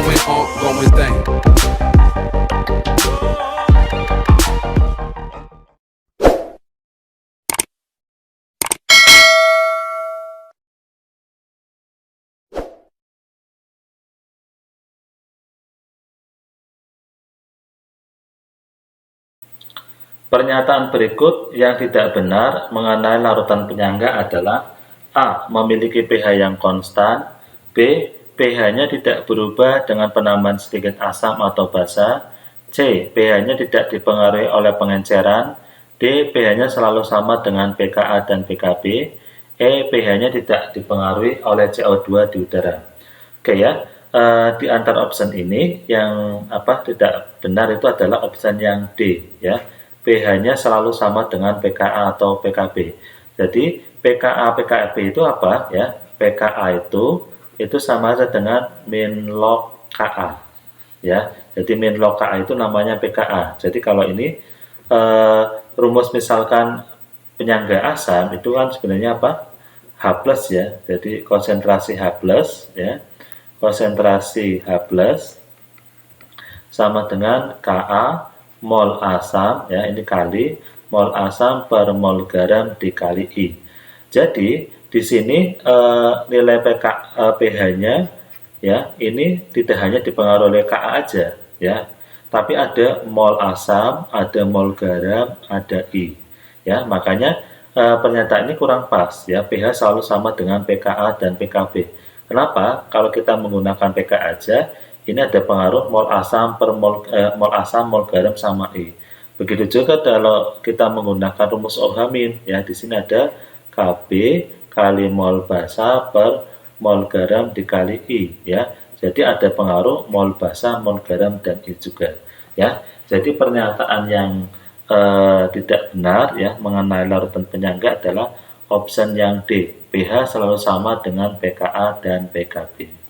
ongoing thing. Pernyataan berikut yang tidak benar mengenai larutan penyangga adalah: A. Memiliki pH yang konstan. B. pH-nya tidak berubah dengan penambahan sedikit asam atau basa. C. pH-nya tidak dipengaruhi oleh pengenceran. D. pH-nya selalu sama dengan pKa dan pKb. E. pH-nya tidak dipengaruhi oleh CO2 di udara. Oke ya, di antara option ini yang tidak benar itu adalah option yang D ya. pH-nya selalu sama dengan pKa atau pKb. Jadi pKa pKb itu apa ya? pKa itu sama saja dengan min log Ka ya. Jadi min log Ka itu namanya pKa. Jadi kalau ini rumus misalkan penyangga asam itu kan sebenarnya apa? H+ ya. Jadi konsentrasi H+ ya. Konsentrasi H+ sama dengan Ka mol asam ya, ini kali mol asam per mol garam dikali I. Jadi di sini nilai pH-nya ya, ini tidak hanya dipengaruhi oleh Ka aja ya, tapi ada mol asam, ada mol garam, ada I ya. Makanya pernyataan ini kurang pas ya, pH selalu sama dengan pKa dan pKb. Kenapa? Kalau kita menggunakan pK aja, ini ada pengaruh mol asam per mol asam, mol garam sama I. Begitu juga kalau kita menggunakan rumus OH-, ya di sini ada Kb kali mol basa per mol garam dikali I ya. Jadi ada pengaruh mol basa, mol garam dan I juga ya. Jadi pernyataan yang tidak benar ya mengenai larutan penyangga adalah option yang D. pH selalu sama dengan pKa dan pKb.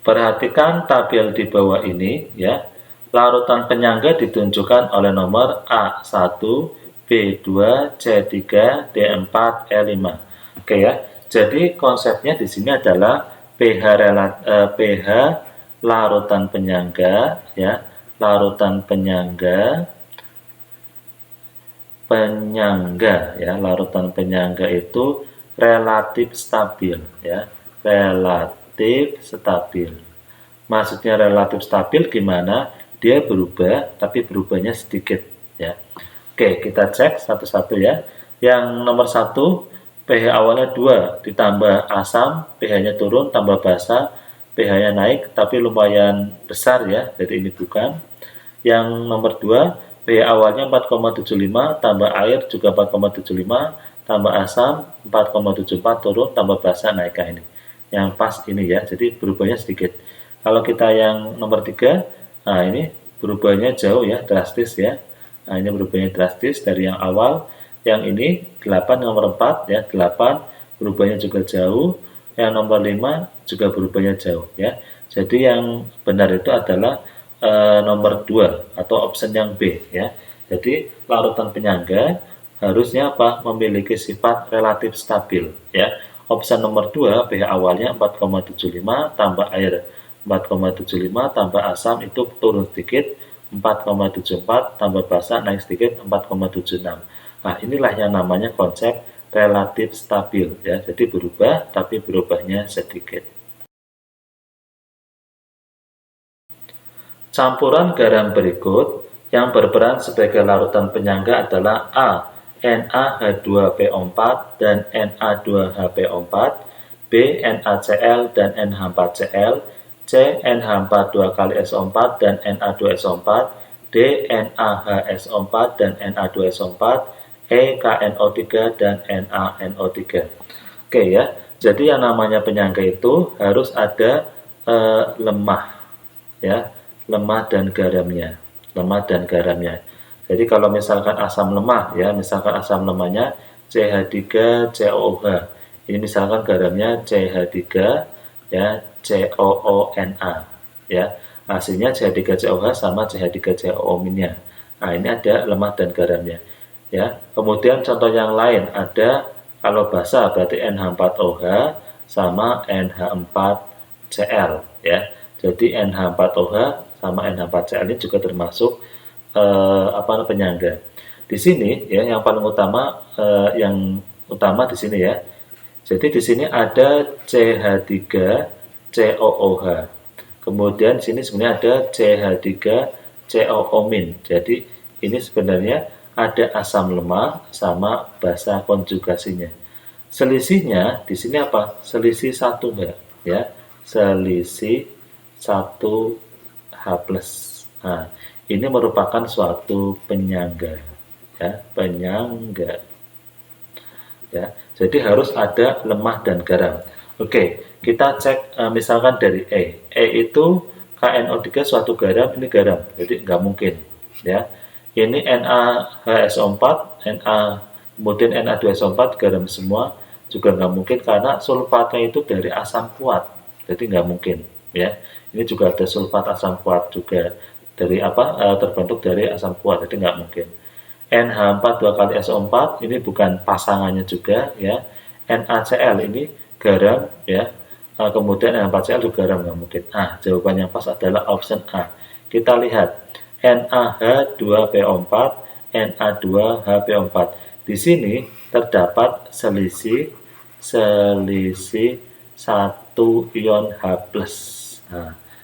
Perhatikan tabel di bawah ini ya. Larutan penyangga ditunjukkan oleh nomor A1, B2, C3, D4, E5. Oke ya. Jadi konsepnya di sini adalah pH larutan penyangga ya. Larutan penyangga ya. Larutan penyangga itu relatif stabil ya. Relatif stabil. Maksudnya relatif stabil gimana? Dia berubah, tapi berubahnya sedikit ya. Oke, kita cek satu-satu ya. Yang nomor 1, pH awalnya 2, ditambah asam, pH-nya turun, tambah basa, pH-nya naik, tapi lumayan besar ya. Jadi ini bukan. Yang nomor 2, pH awalnya 4,75, tambah air juga 4,75, tambah asam 4,74, turun, tambah basa, naik ke ini. Yang pas ini ya, jadi berubahnya sedikit. Kalau kita yang nomor 3, nah ini berubahnya jauh ya, drastis ya. Nah ini berubahnya drastis dari yang awal. Yang ini 8 nomor 4 ya, 8 berubahnya juga jauh. Yang nomor 5 juga berubahnya jauh ya. Jadi yang benar itu adalah nomor 2 atau option yang B ya. Jadi larutan penyangga harusnya apa? Memiliki sifat relatif stabil ya. Option nomor 2, pH awalnya 4,75, tambah air 4,75, tambah asam itu turun sedikit 4,74, tambah basa naik sedikit 4,76. Nah inilah yang namanya konsep relatif stabil ya. Jadi berubah tapi berubahnya sedikit. Campuran garam berikut yang berperan sebagai larutan penyangga adalah A. NaH2PO4 dan Na2HP4, B. NaCl dan NH4Cl, C. NH4 2 kali SO4 dan Na2SO4, D. NaHSO4 dan Na2SO4, E. KNO3 dan NaNO3. Oke ya, jadi yang namanya penyangga itu harus ada lemah ya, lemah dan garamnya. Jadi kalau misalkan asam lemah ya, misalkan asam lemahnya CH3COOH. Ini misalkan garamnya CH3 ya, COONA ya. Hasilnya CH3COOH sama CH3COO-nya. Nah, ini ada lemah dan garamnya ya. Kemudian contoh yang lain ada kalau basa berarti NH4OH, sama NH4Cl ya. Jadi NH4OH sama NH4Cl ini juga termasuk penyangga. Di sini ya yang paling utama di sini ya. Jadi di sini ada CH3COOH. Kemudian di sini sebenarnya ada CH3COO-. Jadi ini sebenarnya ada asam lemah sama basa konjugasinya. Selisihnya di sini apa? Selisih 1H ya. Selisih 1H+. Nah, ini merupakan suatu penyangga ya, penyangga. Ya. Jadi harus ada lemah dan garam. Oke, kita cek misalkan dari E. E itu KNO3 suatu garam, ini garam. Jadi nggak mungkin ya. Ini NaHSO4, kemudian Na2SO4 garam semua, juga nggak mungkin karena sulfatnya itu dari asam kuat. Jadi nggak mungkin ya. Ini juga ada sulfat asam kuat juga dari terbentuk dari asam kuat, jadi nggak mungkin. NH4 2 kali SO4 ini bukan pasangannya juga ya. NaCl ini garam ya. Kemudian NH4Cl juga garam, nggak mungkin. Jawaban yang pas adalah option A. Kita lihat NaH2PO4, Na2HPO4. Di sini terdapat selisih 1 ion H+.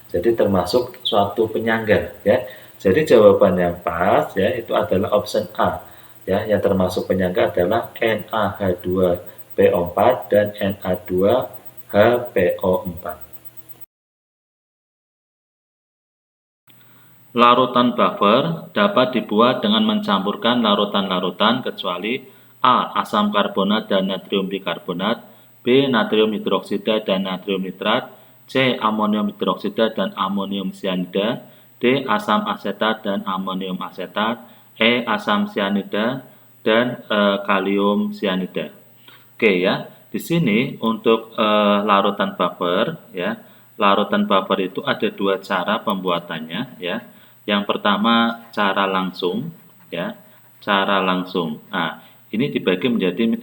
Jadi termasuk suatu penyangga ya. Jadi jawaban yang pas ya itu adalah option A ya, yang termasuk penyangga adalah NaH2PO4 dan Na2HPO4. Larutan buffer dapat dibuat dengan mencampurkan larutan-larutan kecuali A. Asam karbonat dan natrium bikarbonat, B. Natrium hidroksida dan natrium nitrat, C. Amonium hidroksida dan amonium sianida, D. Asam asetat dan amonium asetat, E. Asam sianida dan kalium sianida. Oke ya, di sini untuk larutan buffer ya, larutan buffer itu ada dua cara pembuatannya ya. Yang pertama cara langsung ya, cara langsung. Nah, ini dibagi menjadi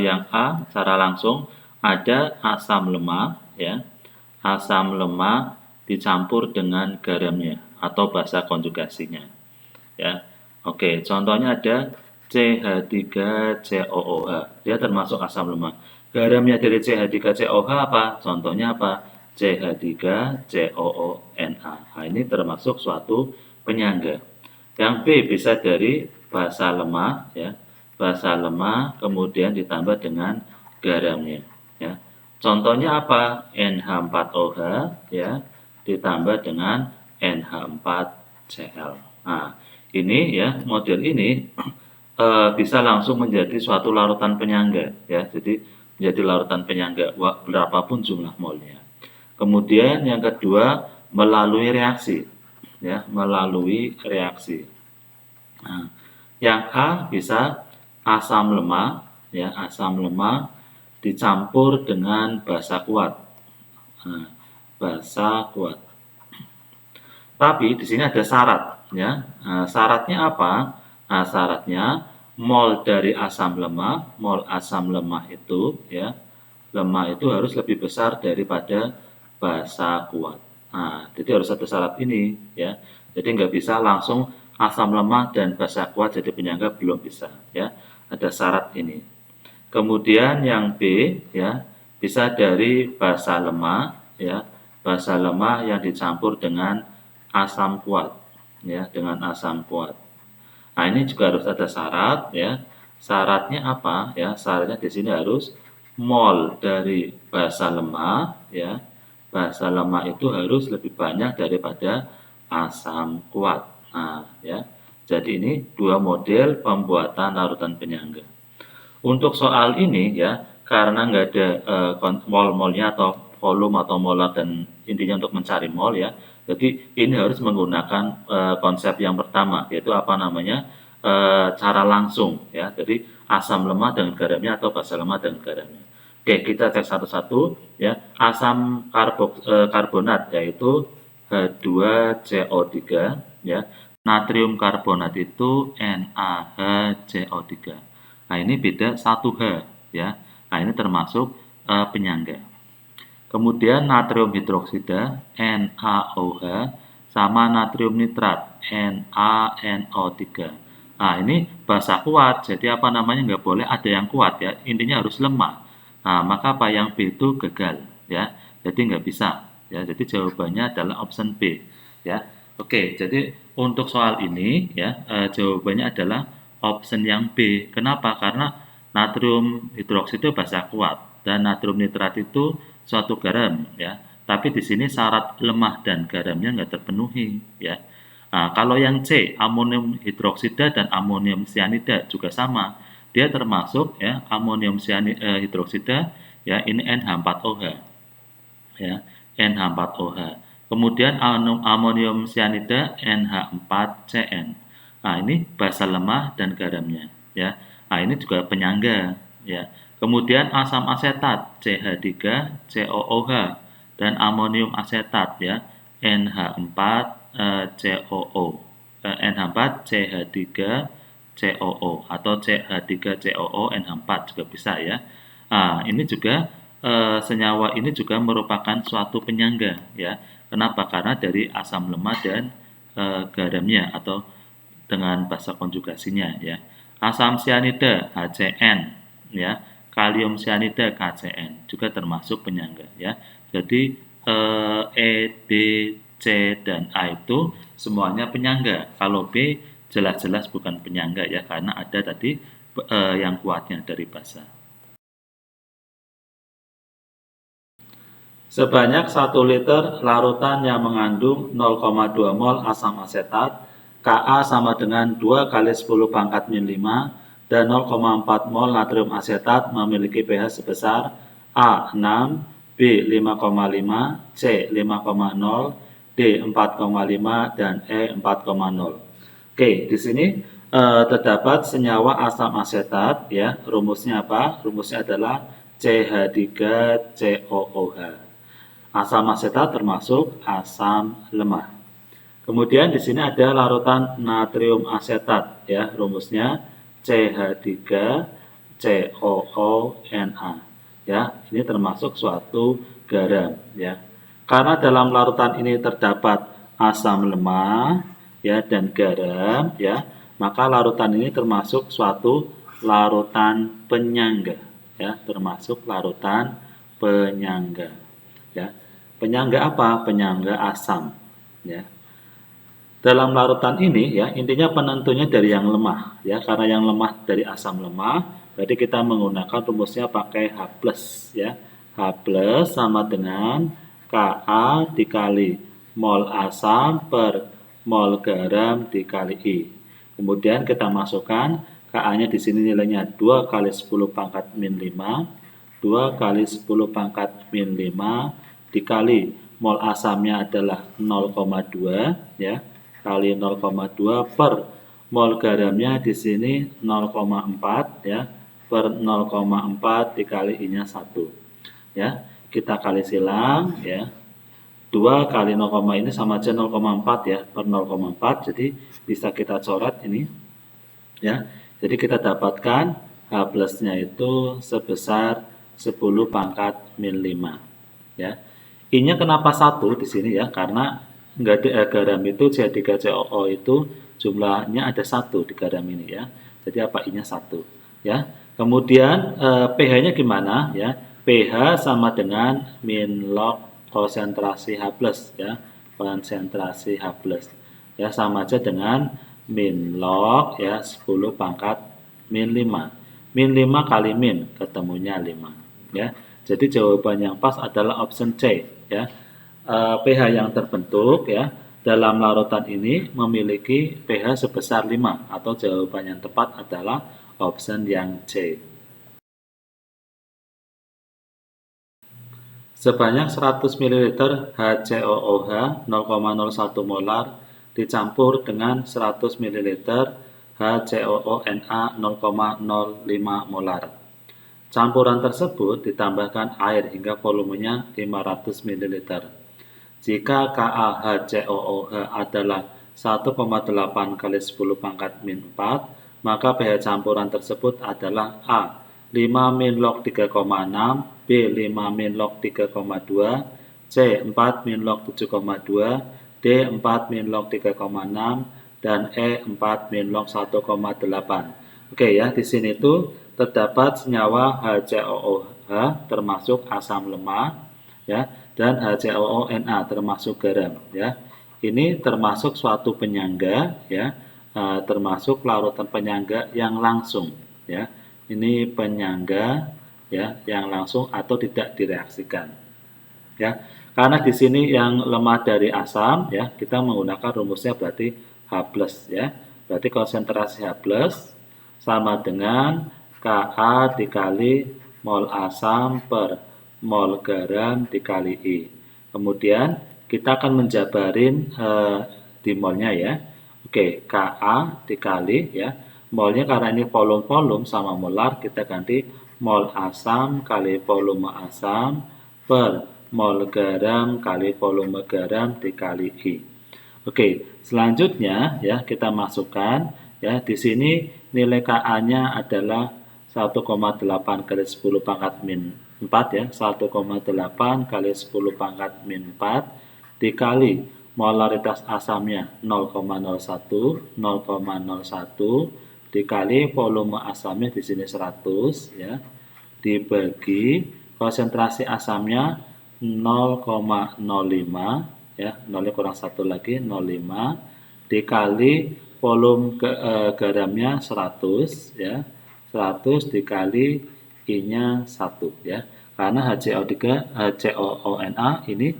yang A cara langsung ada asam lemah ya, asam lemah dicampur dengan garamnya atau basa konjugasinya ya. Oke, contohnya ada CH3COOH, dia termasuk asam lemah. Garamnya dari CH3COOH apa? Contohnya apa? CH3COONA. Nah, ini termasuk suatu penyangga. Yang B bisa dari basa lemah ya, basa lemah kemudian ditambah dengan garamnya ya. Contohnya apa? NH4OH ya ditambah dengan NH4Cl. Nah, ini ya model ini bisa langsung menjadi suatu larutan penyangga ya. Jadi menjadi larutan penyangga berapapun jumlah molnya. Kemudian yang kedua melalui reaksi ya, melalui reaksi. Nah, yang A bisa asam lemah ya, asam lemah dicampur dengan basa kuat. Nah, basa kuat. Tapi di sini ada syarat ya. Nah, syaratnya apa? Nah, syaratnya mol dari asam lemah, mol asam lemah itu ya, lemah itu harus lebih besar daripada basa kuat. Nah, jadi harus ada syarat ini ya. Jadi nggak bisa langsung asam lemah dan basa kuat jadi penyangga, belum bisa ya. Ada syarat ini. Kemudian yang B ya, bisa dari basa lemah ya, basa lemah yang dicampur dengan asam kuat ya, dengan asam kuat. Nah, ini juga harus ada syarat ya. Syaratnya apa ya? Syaratnya di sini harus mol dari basa lemah ya, basa lemah itu harus lebih banyak daripada asam kuat. Nah, ya. Jadi ini dua model pembuatan larutan penyangga. Untuk soal ini ya, karena nggak ada mol-molnya atau volume atau molar dan intinya untuk mencari mol ya. Jadi ini harus menggunakan konsep yang pertama, yaitu apa namanya cara langsung ya. Jadi asam lemah dengan garamnya atau basa lemah dengan garamnya. Oke, kita cek satu-satu ya. Asam karbonat yaitu H2CO3 ya. Natrium karbonat itu NaHCO3. Nah, ini beda 1H ya. Nah, ini termasuk penyangga. Kemudian natrium hidroksida NaOH sama natrium nitrat NaNO3. Nah, ini basa kuat, jadi apa namanya nggak boleh ada yang kuat ya, intinya harus lemah. Nah, maka apa yang B itu gagal ya, jadi nggak bisa ya. Jadi jawabannya adalah option B ya. Oke, jadi untuk soal ini ya jawabannya adalah option yang B. Kenapa? Karena natrium hidroksida basa kuat dan natrium nitrat itu suatu garam ya. Tapi di sini syarat lemah dan garamnya nggak terpenuhi ya. Nah, kalau yang C, amonium hidroksida dan amonium sianida juga sama. Dia termasuk ya amonium hidroksida ya ini NH4OH ya NH4OH. Kemudian amonium sianida NH4CN. Nah, ini basa lemah dan garamnya ya. Nah, ini juga penyangga ya. Kemudian asam asetat CH3COOH dan amonium asetat ya NH4COO. NH4CH3COO atau CH3COO NH4 juga bisa ya. Nah, ini juga senyawa ini juga merupakan suatu penyangga ya. Kenapa? Karena dari asam lemah dan garamnya atau dengan basa konjugasinya ya. Asam sianida HCN ya, kalium sianida KCN juga termasuk penyangga ya. Jadi E, D, C dan A itu semuanya penyangga. Kalau B jelas-jelas bukan penyangga ya karena ada tadi yang kuatnya dari basa. Sebanyak 1 liter larutan yang mengandung 0,2 mol asam asetat, Ka sama dengan 2 kali 10 pangkat min 5, dan 0,4 mol natrium asetat memiliki pH sebesar A 6, B 5,5, C 5,0, D 4,5, dan E 4,0. Oke, di sini terdapat senyawa asam asetat ya. Rumusnya apa? Rumusnya adalah CH3COOH. Asam asetat termasuk asam lemah. Kemudian di sini ada larutan natrium asetat ya, rumusnya CH3COONa. Ya, ini termasuk suatu garam ya. Karena dalam larutan ini terdapat asam lemah ya dan garam ya, maka larutan ini termasuk suatu larutan penyangga ya, termasuk larutan penyangga ya. Penyangga apa? Penyangga asam ya. Dalam larutan ini ya, intinya penentunya dari yang lemah ya, karena yang lemah dari asam lemah, berarti kita menggunakan rumusnya pakai H+ ya. H+ sama dengan Ka dikali mol asam per mol garam dikali I. Kemudian kita masukkan Ka-nya di sini nilainya 2 kali 10 pangkat min 5, 2 kali 10 pangkat min 5 dikali mol asamnya adalah 0,2 ya, kali 0,2 per mol garamnya di sini 0,4 ya, per 0,4 dikali I-nya 1 ya. Kita kali silang ya. 2 kali 0, ini sama aja 0,4 ya, per 0,4, jadi bisa kita coret ini ya. Jadi kita dapatkan H+-nya itu sebesar 10 pangkat min 5 ya. I-nya kenapa 1 di sini ya? Karena nggak ada garam itu CH3COO itu jumlahnya ada 1 di garam ini ya. Jadi apa I-nya 1 ya. Kemudian pH-nya gimana ya? pH sama dengan min log konsentrasi H+ ya. Konsentrasi H+ ya, sama aja dengan min log ya 10 pangkat min 5. Min 5 kali min ketemunya 5 ya. Jadi jawaban yang pas adalah option C ya. pH yang terbentuk ya dalam larutan ini memiliki pH sebesar 5 atau jawaban yang tepat adalah option yang C. Sebanyak 100 ml HCOOH 0,01 molar dicampur dengan 100 ml HCOONa 0,05 molar. Campuran tersebut ditambahkan air hingga volumenya 500 ml. Jika KaHCOOH adalah 1,8 kali 10 pangkat min 4, maka pH campuran tersebut adalah A 5 min log 3,6 B 5 min log 3,2, C 4 min log 7,2, D 4 min log 3,6, dan E 4 min log 1,8. Oke ya, di sini itu terdapat senyawa HCOOH termasuk asam lemah ya, dan HCOONA termasuk garam ya. Ini termasuk suatu penyangga ya, termasuk larutan penyangga yang langsung ya. Ini penyangga ya yang langsung atau tidak direaksikan ya. Karena di sini yang lemah dari asam ya, kita menggunakan rumusnya berarti H+ ya. Berarti konsentrasi H+ sama dengan Ka dikali mol asam per mol garam dikali I. Kemudian kita akan menjabarin di molnya ya. Oke, Ka dikali ya. Molnya karena ini volume sama molar, kita ganti mol asam kali volume asam per mol garam kali volume garam dikali I. Oke, selanjutnya ya kita masukkan ya, di sini nilai Ka-nya adalah 1,8 kali 10 pangkat min 4 ya, 1,8 kali 10 pangkat min 4 dikali molaritas asamnya 0,01 dikali volume asamnya di sini 100 ya, dibagi konsentrasi asamnya 0,05 ya, 0 kurang 1 lagi 0,5 dikali volume garamnya 100 ya, 100 dikali I-nya 1 ya. Karena HCOONA ini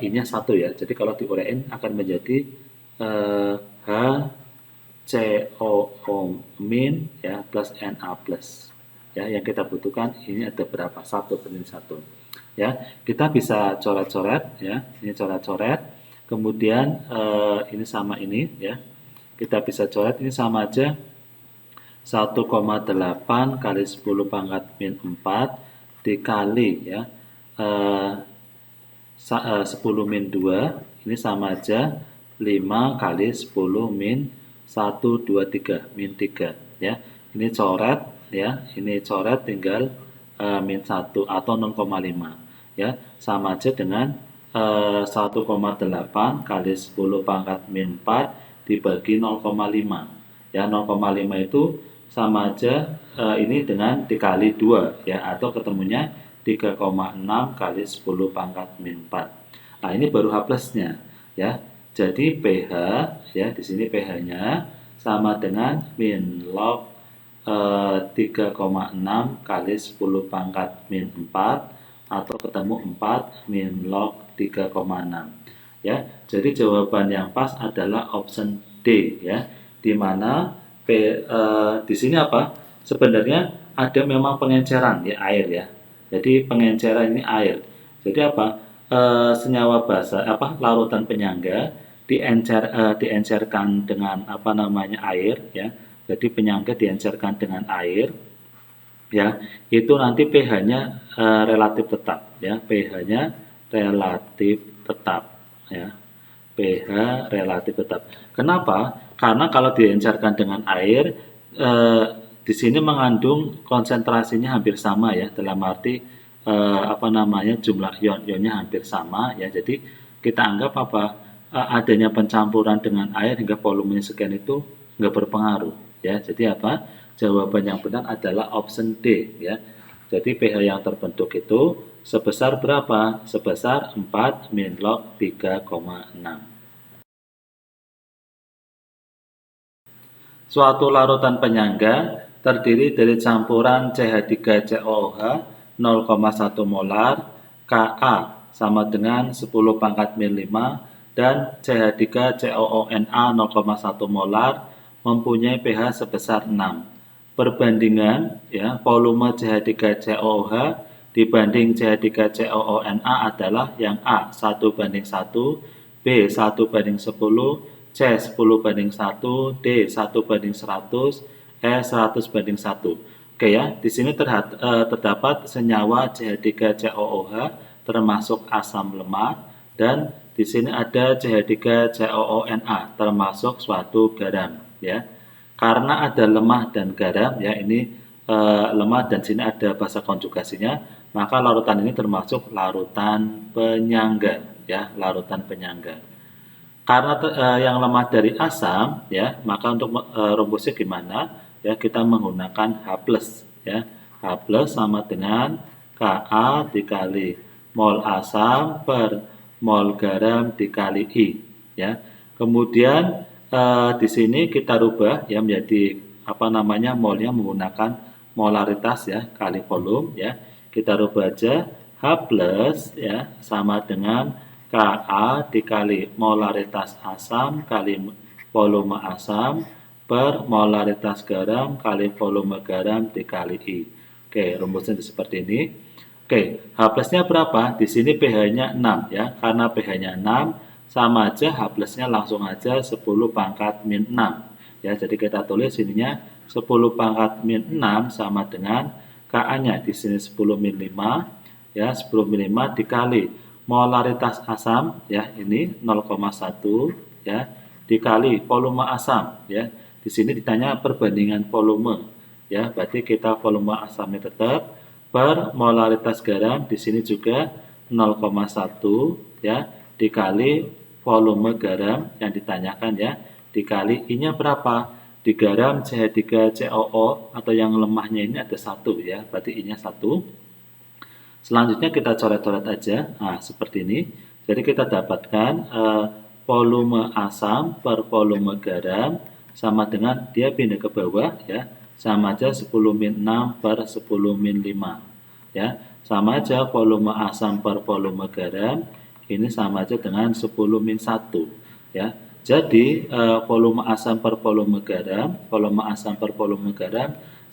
I-nya 1 ya. Jadi kalau diuraiin akan menjadi HCOO- ya plus Na plus. Ya, yang kita butuhkan ini ada berapa? 1/1. Ya, kita bisa coret-coret ya. Ini coret-coret. Kemudian ini sama ini ya. Kita bisa coret, ini sama aja 1,8 kali 10 pangkat min 4 dikali ya 10 min 2, ini sama aja 5 kali 10 min 1, 2, 3, min 3 ya. Ini coret ya, ini coret tinggal min 1 atau 0,5 ya, sama aja dengan 1,8 kali 10 pangkat min 4 dibagi 0,5 ya. 0,5 itu sama aja ini dengan dikali 2 ya, atau ketemunya 3,6 kali 10 pangkat min 4. Nah, ini baru H+-nya ya. Jadi pH ya, di sini pH-nya sama dengan min log 3,6 kali 10 pangkat min 4 atau ketemu 4 min log 3,6 ya. Jadi jawaban yang pas adalah option D ya, di mana di sini apa? Sebenarnya ada memang pengenceran ya, air ya. Jadi pengenceran ini air. Jadi apa? Senyawa basa larutan penyangga diencerkan dengan apa namanya air ya. Jadi penyangga diencerkan dengan air ya. Itu nanti pH-nya relatif tetap ya. pH-nya relatif tetap ya. pH relatif tetap. Kenapa? Karena kalau diencerkan dengan air di sini mengandung konsentrasinya hampir sama ya, dalam arti jumlah ion-ionnya hampir sama ya. Jadi kita anggap adanya pencampuran dengan air hingga volumenya sekian itu nggak berpengaruh ya. Jadi jawaban yang benar adalah option D ya. Jadi pH yang terbentuk itu sebesar berapa? Sebesar 4 min log 3,6. Suatu larutan penyangga terdiri dari campuran CH3COOH 0,1 molar, Ka sama dengan 10 pangkat min 5, dan CH3COONA 0,1 molar mempunyai pH sebesar 6. Perbandingan ya, volume CH3COOH dibanding CH3COONA adalah yang A 1/1, B 1/10, C 10/1, D 1/100, E 100/1. Oke ya, di sini terdapat senyawa CH3COOH termasuk asam lemah, dan di sini ada CH3COONA termasuk suatu garam ya. Karena ada lemah dan garam ya, ini lemah dan sini ada basa konjugasinya, maka larutan ini termasuk larutan penyangga, ya, larutan penyangga. Karena yang lemah dari asam, ya, maka untuk rumusnya gimana? Ya, kita menggunakan H+, ya. H+ sama dengan Ka dikali mol asam per mol garam dikali I, ya. Kemudian di sini kita rubah ya menjadi molnya menggunakan molaritas, ya, kali volume, ya. Kita rubah aja H+ ya sama dengan Ka dikali molaritas asam kali volume asam per molaritas garam kali volume garam dikali I. Oke, rumusnya seperti ini. Oke, H+-nya berapa? Di sini pH-nya 6, ya. Karena pH-nya 6, sama aja H+-nya langsung aja 10 pangkat min 6. Ya, jadi kita tulis ininya 10 pangkat min 6 sama dengan Ka-nya di sini 10 min 5, ya, 10 min 5 dikali molaritas asam, ya, ini 0,1, ya, dikali volume asam, ya. Di sini ditanya perbandingan volume, ya, berarti kita volume asamnya tetap per molaritas garam di sini juga 0,1, ya, dikali volume garam yang ditanyakan, ya, dikali I-nya berapa? Di garam CH3COO atau yang lemahnya ini ada 1, ya, berarti I-nya 1. Selanjutnya kita coret-coret aja, nah seperti ini. Jadi kita dapatkan volume asam per volume garam sama dengan dia pindah ke bawah, ya, sama aja 10 min 6 per 10 min 5, ya, sama aja volume asam per volume garam ini sama aja dengan 10 min 1, ya. Jadi volume asam per volume garam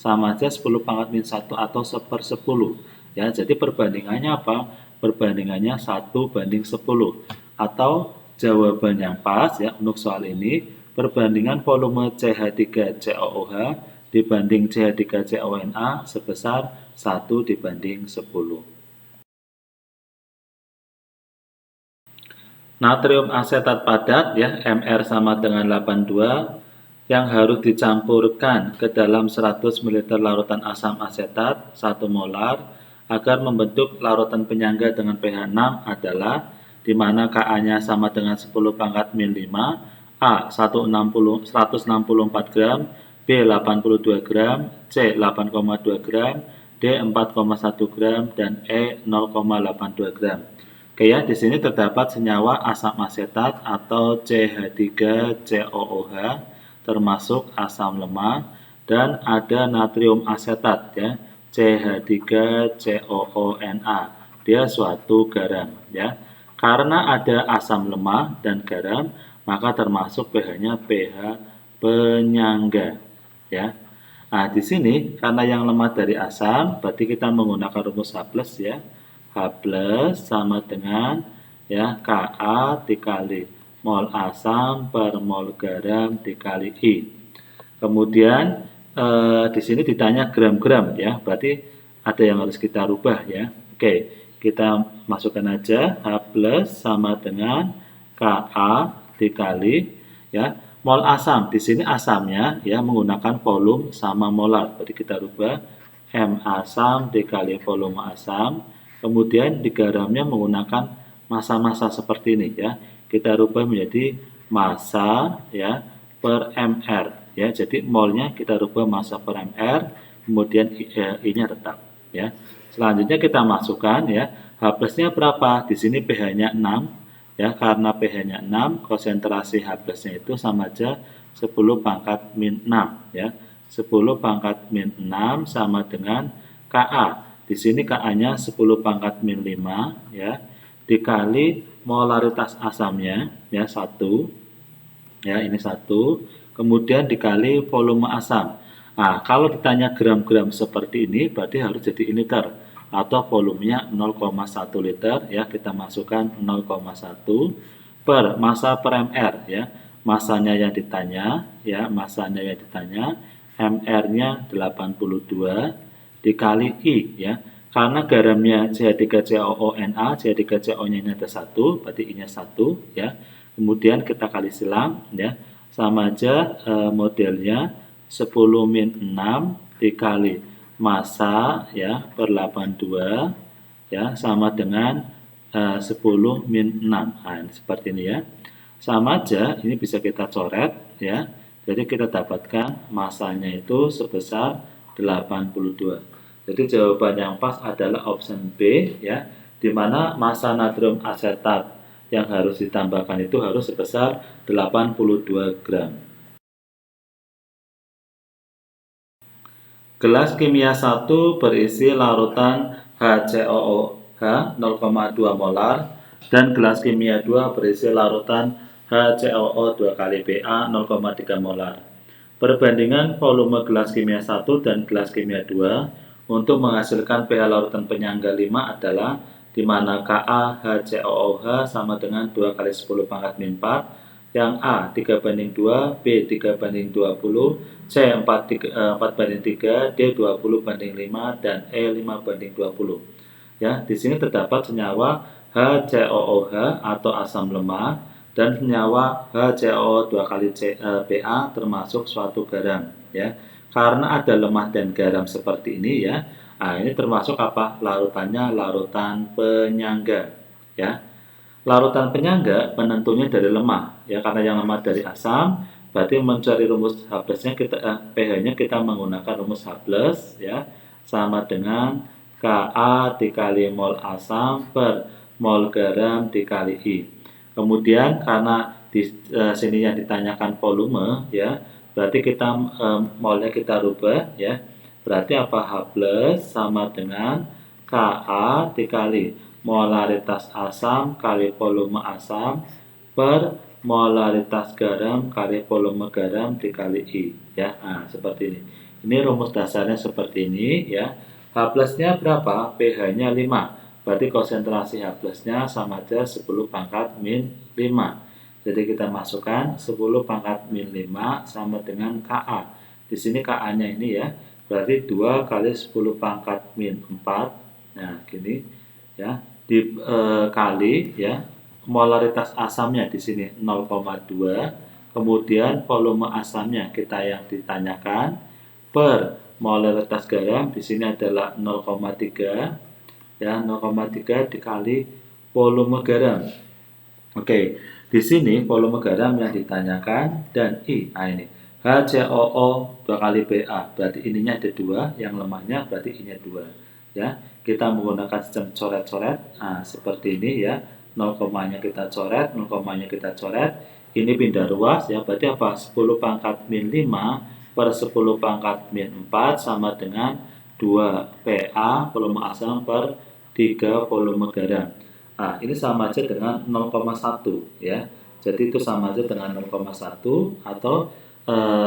sama aja 10 pangkat min 1 atau 1/10, ya. Jadi perbandingannya apa? Perbandingannya 1/10, atau jawaban yang pas, ya, untuk soal ini perbandingan volume CH3COOH dibanding CH3CONa sebesar 1/10. Natrium asetat padat, ya, Mr sama dengan 82, yang harus dicampurkan ke dalam 100 ml larutan asam asetat 1 molar agar membentuk larutan penyangga dengan pH 6 adalah di mana Ka-nya sama dengan 10 pangkat min 5, A 164 gram, B 82 gram, C 8,2 gram, D 4,1 gram, dan E 0,82 gram. Oke, ya, di sini terdapat senyawa asam asetat atau CH3COOH termasuk asam lemah dan ada natrium asetat, ya, CH3COONa. Dia suatu garam, ya. Karena ada asam lemah dan garam, maka termasuk pH-nya pH penyangga, ya. Nah, di sini karena yang lemah dari asam, berarti kita menggunakan rumus H+, ya. H+ sama dengan, ya, Ka dikali mol asam per mol garam dikali I. Kemudian di sini ditanya gram-gram, ya. Berarti ada yang harus kita rubah, ya. Oke, kita masukkan aja H+ sama dengan Ka dikali, ya, mol asam. Di sini asamnya, ya, menggunakan volume sama molar. Berarti kita rubah M asam dikali volume asam. Kemudian di garamnya menggunakan massa-massa seperti ini, ya. Kita rubah menjadi massa, ya, per mr, ya. Jadi molnya kita rubah massa per mr, kemudian I-nya tetap, ya. Selanjutnya kita masukkan, ya, H+-nya berapa? Di sini pH-nya 6. Ya, karena pH-nya 6, konsentrasi H+-nya itu sama aja 10 pangkat min 6, ya. 10 pangkat min 6 sama dengan Ka. Di sini Ka-nya 10 pangkat min 5, ya, dikali molaritas asamnya, ya, 1. Ya, ini 1. Kemudian dikali volume asam. Nah, kalau ditanya gram-gram seperti ini, berarti harus jadi liter atau volumenya 0,1 liter, ya. Kita masukkan 0,1 per massa per mr, ya. Masanya yang ditanya, ya, masanya yang ditanya, mr-nya 82 dikali I, ya. Karena garamnya CH3COONa, CH3CO-nya ini ada 1, berarti I-nya 1, ya. Kemudian kita kali silang, ya. Sama aja modelnya 10 min 6 dikali massa, ya, per 82 ya sama dengan 10 min 6. Nah, ini seperti ini ya. Sama aja, ini bisa kita coret ya. Jadi kita dapatkan masanya itu sebesar 82. Jadi jawaban yang pas adalah option B ya, di mana massa natrium asetat yang harus ditambahkan itu harus sebesar 82 gram. Gelas kimia 1 berisi larutan HCOOH 0,2 molar dan gelas kimia 2 berisi larutan HCOO 2 kali Pa 0,3 molar. Perbandingan volume gelas kimia 1 dan gelas kimia 2 untuk menghasilkan pH larutan penyangga 5 adalah di mana Ka HCOOH sama dengan 2 kali 10 pangkat min 4, yang A 3/2, B 3/20, C 4/3, D 20/5, dan E 5/20. Ya, di sini terdapat senyawa HCOOH atau asam lemah dan senyawa HCOO 2 kali Pa termasuk suatu garam ya. Karena ada lemah dan garam seperti ini ya. Nah, ini termasuk apa? Larutannya larutan penyangga ya. Larutan penyangga penentunya dari lemah ya, karena yang lemah dari asam, berarti mencari rumus H+-nya pH-nya kita menggunakan rumus H+ ya, sama dengan Ka dikali mol asam per mol garam dikali I. Kemudian karena di sini yang ditanyakan volume ya, berarti kita molnya kita rubah ya. Berarti apa? H+ sama dengan Ka dikali molaritas asam kali volume asam per molaritas garam kali volume garam dikali I ya. Nah, seperti ini. Ini rumus dasarnya seperti ini ya. H+-nya berapa? pH-nya 5. Berarti konsentrasi H+-nya sama aja 10 pangkat min 5. Jadi kita masukkan 10 pangkat min 5 sama dengan Ka. Di sini Ka-nya ini ya. Berarti 2 kali 10 pangkat min 4. Nah, gini ya, dikali ya molaritas asamnya di sini 0,2, kemudian volume asamnya kita yang ditanyakan per molaritas garam di sini adalah 0,3 ya, 0,3 dikali volume garam. Oke, di sini volume garam yang ditanyakan dan I. Nah, ini HCOO 2 kali Pa, berarti ininya ada 2, yang lemahnya berarti I-nya 2 ya. Kita menggunakan sistem coret-coret. Nah, seperti ini ya. 0, kita coret, 0, kita coret. Ini pindah ruas ya. Berarti apa? 10 pangkat min 5 per 10 pangkat min 4 sama dengan 2 Pa volume asam per 3 volume garam. Nah, ini sama aja dengan 0,1 ya. Jadi itu sama aja dengan 0,1 atau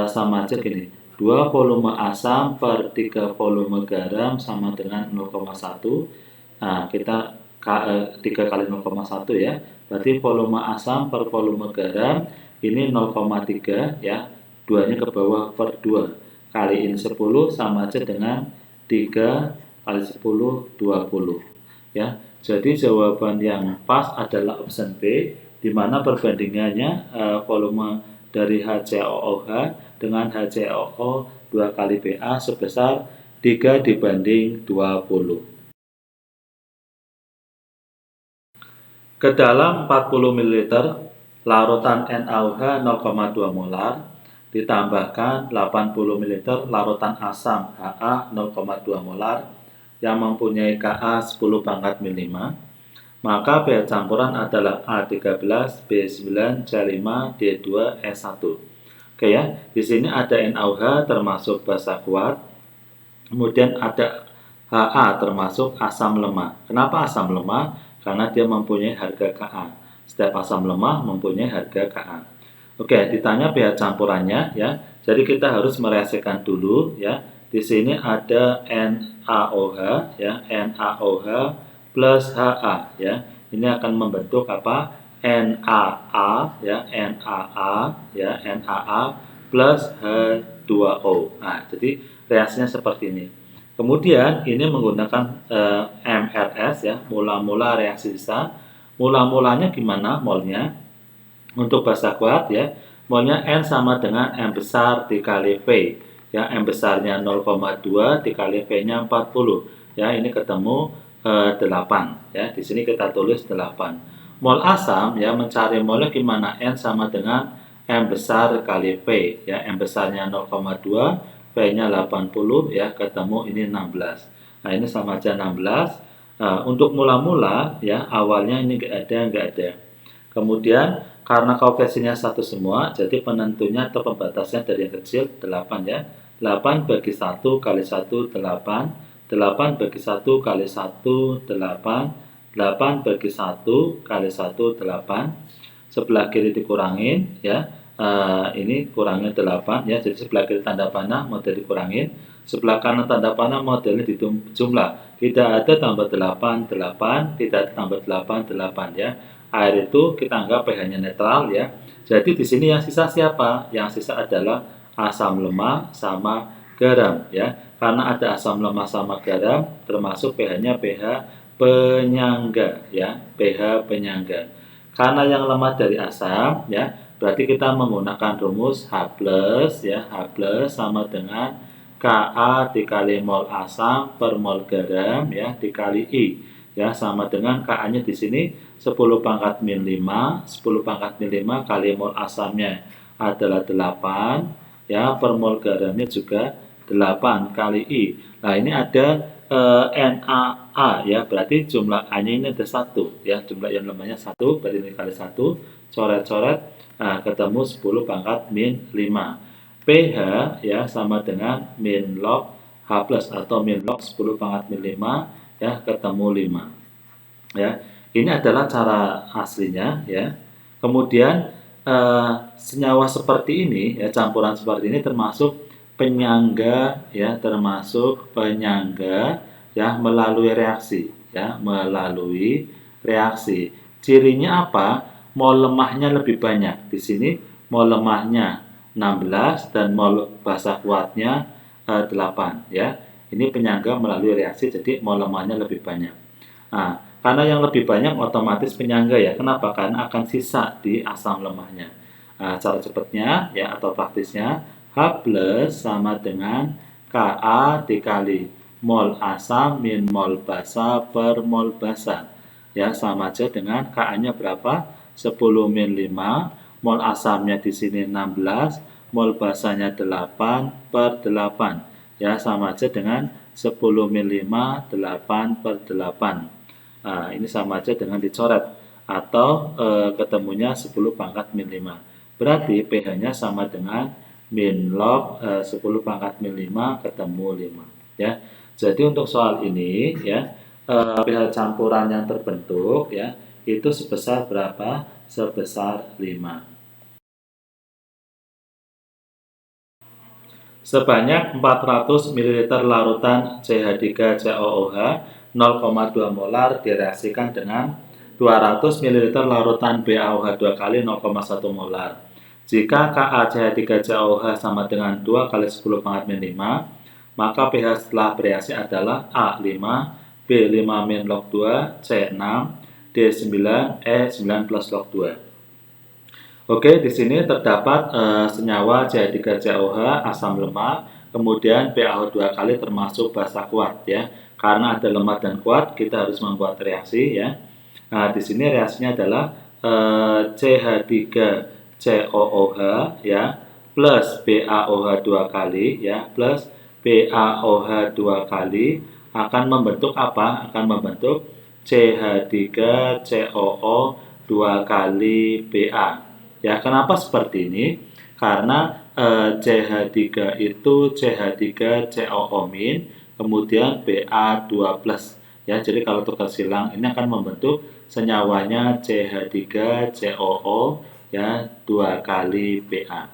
sama aja gini. 2 volume asam per 3 volume garam sama dengan 0,1. Nah, kita 3 kali 0,1 ya. Berarti volume asam per volume garam ini 0,3 ya. 2-nya ke bawah per 2. Kaliin 10 sama aja dengan 3 kali 10, 20. Ya. Jadi jawaban yang pas adalah option B, di mana perbandingannya volume dari HCOOH dengan HCOO 2 kali Pa sebesar 3/20. Ke dalam 40 ml larutan NaOH 0,2 molar ditambahkan 80 ml larutan asam Ha 0,2 molar yang mempunyai Ka 10 pangkat min 5, maka pH campuran adalah A13, B9, C5, D2, E1. Oke ya, di sini ada NaOH termasuk basa kuat, kemudian ada Ha termasuk asam lemah. Kenapa asam lemah? Karena dia mempunyai harga Ka. Setiap asam lemah mempunyai harga Ka. Oke, ditanya pH campurannya ya. Jadi kita harus mereaksikan dulu ya. Di sini ada NaOH ya, NaOH plus Ha ya. Ini akan membentuk apa? NaA ya, NaA ya, NaA plus H2O. Nah, jadi reaksinya seperti ini. Kemudian ini menggunakan MRS ya, mula-mula reaksi sisa. Mula-mulanya gimana molnya? Untuk basa kuat ya, molnya N sama dengan M besar dikali V. Ya, M besarnya 0,2 dikali V-nya 40. Ya, ini ketemu 8 ya. Di sini kita tulis 8. Mol asam ya, mencari molnya gimana? N sama dengan M besar kali P ya. M besarnya 0,2, P-nya 80 ya, ketemu ini 16. Nah, ini sama aja 16. Untuk mula-mula ya, awalnya ini enggak ada. Kemudian karena koefisiennya satu semua, jadi penentunya atau pembatasnya dari yang kecil 8 ya. 8 bagi 1 kali 1 8, 8 bagi 1 kali 1 8, 8 bagi 1 kali 1 8. Sebelah kiri dikurangin ya. Ini kurangnya 8 ya, jadi sebelah kiri tanda panah model dikurangin, sebelah kanan tanda panah modelnya dijumlah, tidak ada tambah 8 8, tidak ada tambah 8 8 ya. Air itu kita anggap pH-nya netral ya. Jadi di sini yang sisa siapa? Yang sisa adalah asam lemah sama garam ya. Karena ada asam lemah sama garam, termasuk pH-nya pH penyangga ya, pH penyangga. Karena yang lemah dari asam ya, berarti kita menggunakan rumus H+ ya, H+ sama dengan Ka dikali mol asam per mol garam ya, dikali I ya, sama dengan Ka-nya di sini 10 pangkat min 5, 10 pangkat min 5 kali mol asamnya adalah 8 ya, per mol garamnya juga 8 kali I. Nah, ini ada NaA ya, berarti jumlah A-nya ini ada 1 ya, jumlah yang lemahnya 1, berarti ini kali 1, coret-coret, nah, ketemu 10 pangkat min 5. pH ya sama dengan min log H+ atau min log 10 pangkat min 5 ya, ketemu 5 ya. Ini adalah cara aslinya ya. Kemudian senyawa seperti ini ya, campuran seperti ini termasuk penyangga ya, termasuk penyangga ya, melalui reaksi ya, melalui reaksi. Cirinya apa? Mol lemahnya lebih banyak. Di sini mol lemahnya 16 dan mol basa kuatnya 8 ya. Ini penyangga melalui reaksi, jadi mol lemahnya lebih banyak. Nah, karena yang lebih banyak otomatis penyangga ya. Kenapa? Karena akan sisa di asam lemahnya. Nah, cara cepatnya ya atau praktisnya, H+ sama dengan Ka dikali mol asam min mol basa per mol basa. Ya, sama aja dengan Ka-nya berapa? 10 min 5, mol asamnya di sini 16, mol basanya 8 per 8. Ya, sama aja dengan 10 min 5, 8 per 8. Nah, ini sama aja dengan dicoret atau ketemunya 10 pangkat min 5. Berarti pH-nya sama dengan min log 10 pangkat min 5 ketemu 5 ya. Jadi untuk soal ini ya, pH campuran yang terbentuk ya itu sebesar berapa? Sebesar 5. Sebanyak 400 ml larutan CH3COOH 0,2 molar direaksikan dengan 200 ml larutan BaOH 2 kali 0,1 molar. Jika KaCH3COOH sama dengan 2 kali 10 pangkat min 5, maka pH setelah bereaksi adalah A5, B5 min log 2, C6, D9, E9 plus log 2. Oke, di sini terdapat senyawa CH3COOH asam lemah, kemudian BaOH 2 kali termasuk basa kuat ya. Karena ada lemah dan kuat, kita harus membuat reaksi ya. Nah, di sini reaksinya adalah CH3COOH ya plus BaOH 2 kali ya plus BaOH 2 kali akan membentuk apa? Akan membentuk CH3COO 2 kali Ba. Ya, kenapa seperti ini? Karena CH3 itu CH3COO min, kemudian Ba2+. Ya, jadi kalau tukar silang ini akan membentuk senyawanya CH3COO ya 2 kali Ba.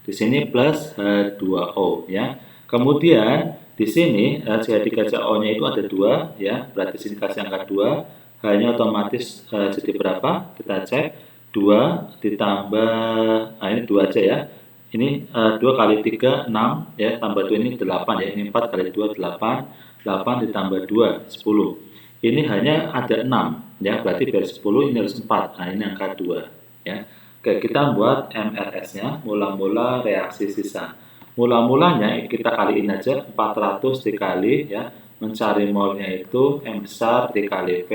Di sini plus H2O ya. Kemudian di sini CH3COO-nya itu ada 2 ya, berarti sini kasih angka 2, H-nya otomatis jadi berapa? Kita cek. 2 ditambah, nah ini 2 aja ya, ini 2 kali 3, 6 ya, tambah 2 ini 8 ya, ini 4 kali 2, 8, 8 ditambah 2, 10, ini hanya ada 6 ya, berarti dari 10 ini harus 4, nah ini angka 2 ya. Oke, kita buat MRS nya, mula-mula reaksi sisa. Mula-mulanya kita kaliin aja, 400 dikali ya mencari molnya itu M besar dikali V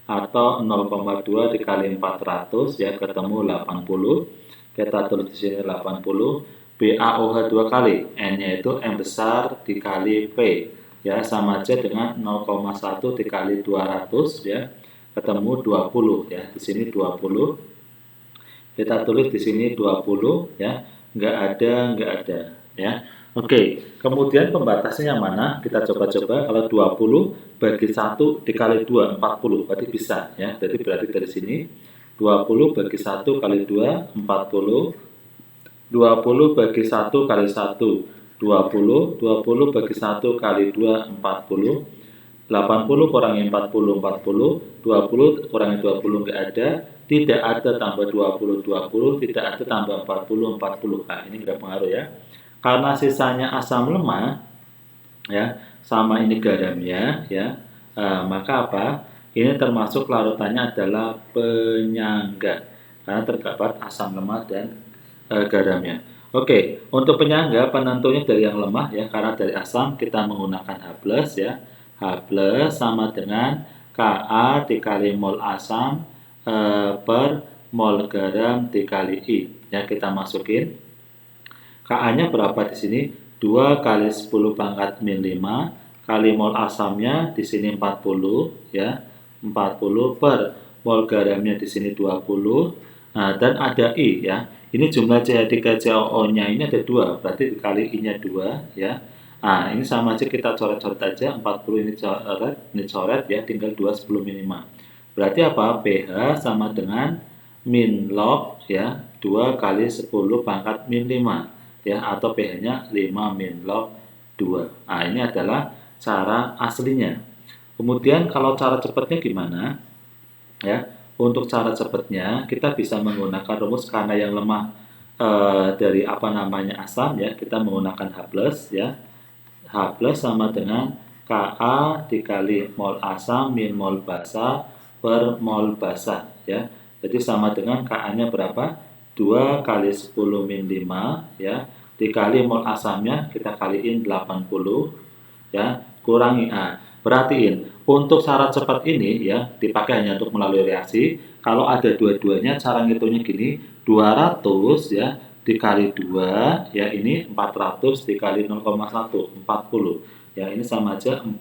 atau 0,2 dikali 400 ya, ketemu 80. Kita tulis di sini 80. BaOH 2 kali, N-nya itu M besar dikali V ya, sama aja dengan 0,1 dikali 200 ya, ketemu 20 ya. Di sini 20. Kita tulis di sini 20 ya, nggak ada ya. Oke, kemudian pembatasnya yang mana? Kita coba-coba. Kalau 20 bagi 1 dikali 2, 40. Berarti bisa ya. Berarti dari sini 20 bagi 1 kali 2, 40. 20 bagi 1 kali 1, 20. 20 bagi 1 kali 2, 40. 80 kurangi 40, 40. 20 kurangi 20 nggak ada. Tidak ada tambah 20, 20. Tidak ada tambah 40, 40. Nah, ini nggak pengaruh ya. Karena sisanya asam lemah, ya, sama ini garamnya, ya, maka apa? Ini termasuk larutannya adalah penyangga. Karena terdapat asam lemah dan garamnya. Oke, untuk penyangga penentunya dari yang lemah ya, karena dari asam kita menggunakan H+ ya. H+ sama dengan Ka dikali mol asam per mol garam dikali I. Ya, kita masukin. Ka-nya berapa di sini? 2 kali 10 pangkat min 5 kali mol asamnya di sini 40 ya. 40 per mol garamnya di sini 20. Nah, dan ada I ya. Ini jumlah CH3COO-nya ini ada 2, berarti dikali I-nya 2 ya. Nah, ini sama aja kita coret-coret aja, 40 ini coret ya, tinggal 2 10 min 5. Berarti apa? pH sama dengan min log ya, 2 kali 10 pangkat min 5 ya, atau pH-nya 5 min log 2. Nah, ini adalah cara aslinya. Kemudian kalau cara cepatnya gimana? Ya, untuk cara cepatnya kita bisa menggunakan rumus karena yang lemah dari apa namanya asam ya, kita menggunakan H+ ya. H+ sama dengan Ka dikali mol asam min mol basa per mol basa ya. Jadi sama dengan Ka-nya berapa? 2 kali 10 min 5 ya, dikali mol asamnya kita kaliin 80 ya, kurangi A. Perhatiin, untuk syarat cepat ini ya dipakai hanya untuk melalui reaksi. Kalau ada dua-duanya cara ngitungnya gini, 200 ya dikali 2 ya, ini 400 dikali 0,1, 40. Ya, ini sama aja 40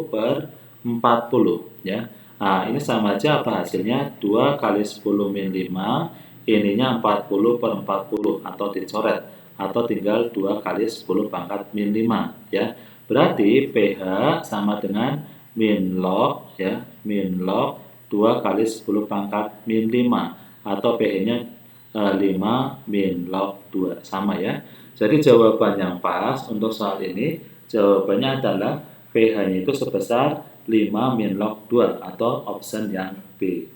per 40 ya. Nah, ini sama aja apa hasilnya? 2 kali 10 min 5, ininya 40 per 40 atau dicoret, atau tinggal 2 kali 10 pangkat min 5 ya. Berarti pH sama dengan min log ya, min log 2 kali 10 pangkat min 5 atau pH-nya 5 min log 2 sama ya. Jadi jawaban yang pas untuk soal ini jawabannya adalah pH-nya itu sebesar 5 min log 2 atau option yang B.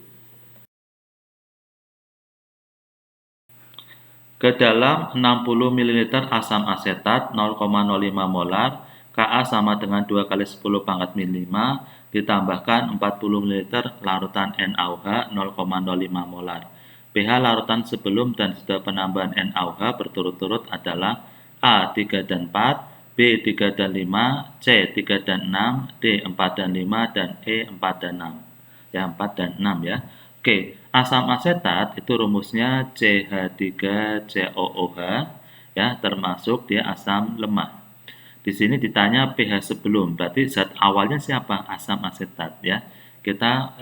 Ke dalam 60 ml asam asetat 0,05 molar, Ka sama dengan 2 kali 10 pangkat min 5 ditambahkan 40 ml larutan NaOH 0,05 molar. pH larutan sebelum dan setelah penambahan NaOH berturut-turut adalah A 3 dan 4, B 3 dan 5, C 3 dan 6, D 4 dan 5, dan E 4 dan 6. Ya, 4 dan 6 ya. Oke, asam asetat itu rumusnya CH3COOH ya, termasuk dia asam lemah. Di sini ditanya pH sebelum, berarti zat awalnya siapa? Asam asetat ya. Kita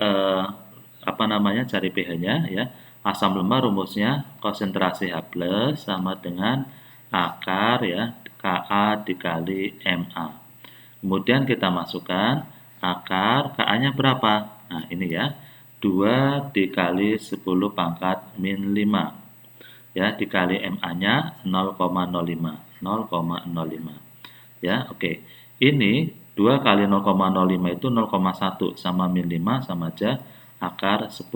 cari pH-nya ya. Asam lemah rumusnya konsentrasi H+ sama dengan akar ya, Ka dikali Ma. Kemudian kita masukkan akar, Ka-nya berapa? Nah, ini ya. 2 dikali 10 pangkat min 5 ya, dikali Ma-nya 0,05 ya. Oke, ini 2 kali 0,05 itu 0,1 sama min 5 sama aja akar 10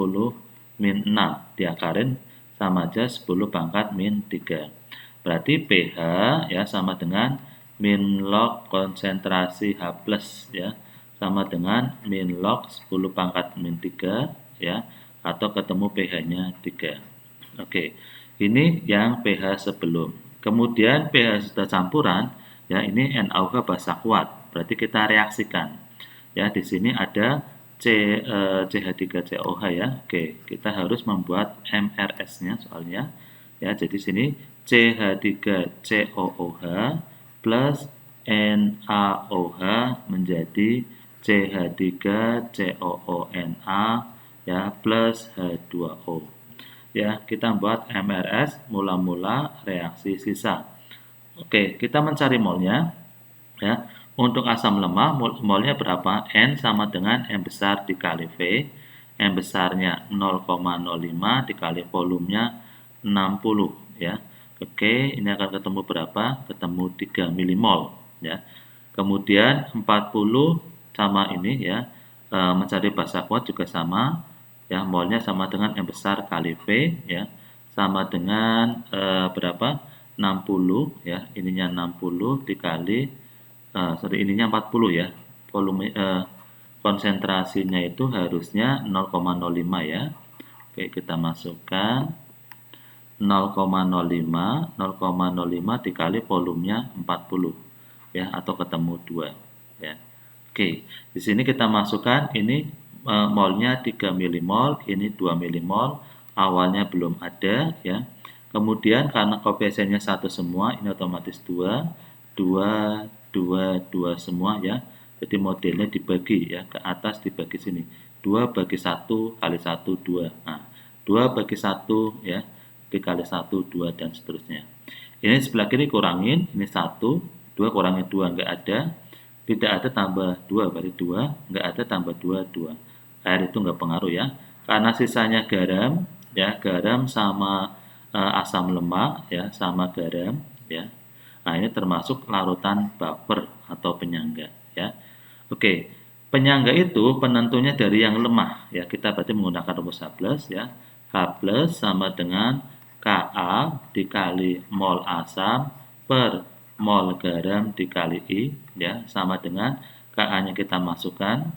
min 6 diakarin sama aja 10 pangkat min 3. Berarti pH ya sama dengan min log konsentrasi H+ ya, sama dengan min log 10 pangkat min 3 ya, atau ketemu pH-nya 3. Oke, ini yang pH sebelum. Kemudian pH sudah campuran ya, ini NaOH basa kuat Berarti kita reaksikan. Ya, di sini ada CH3COH ya. Oke, kita harus membuat MRS-nya soalnya. Ya, jadi sini CH3COOH plus NaOH menjadi CH3COONa ya plus H2O. Ya, kita buat MRS mula-mula reaksi sisa. Oke, kita mencari molnya. Ya, untuk asam lemah molnya berapa? N sama dengan M besar dikali V. M besarnya 0,05 dikali volumenya 60 ya. Oke, ini akan ketemu berapa? Ketemu 3 milimol ya. Kemudian 40 sama ini ya. Mencari basa kuat juga sama ya. Molnya sama dengan M besar kali V ya. Sama dengan berapa? 60 ya. Ininya 60 dikali ininya 40 ya. Volume konsentrasinya itu harusnya 0,05 ya. Oke, kita masukkan 0,05 dikali volumenya 40 ya, atau ketemu 2 ya. Oke, di sini kita masukkan ini molnya 3 milimol, ini 2 milimol, awalnya belum ada ya. Kemudian karena koefisiennya 1 semua, ini otomatis 2 semua ya. Jadi modelnya dibagi ya, ke atas dibagi sini. 2 bagi 1 kali 1 2. Nah, 2 bagi 1 ya, dikali 1 2 dan seterusnya. Ini sebelah kiri kurangin, ini 1, 2 kurangi 2 enggak ada. Tidak ada tambah 2 berarti 2, enggak ada tambah 2 2. Air itu enggak pengaruh ya. Karena sisanya garam ya, garam sama asam lemak ya, sama garam ya. Nah, ini termasuk larutan baper atau penyangga ya. Oke, penyangga itu penentunya dari yang lemah ya. Kita berarti menggunakan rumus H+ ya. H+ sama dengan Ka dikali mol asam per mol garam dikali I ya, sama dengan Ka-nya kita masukkan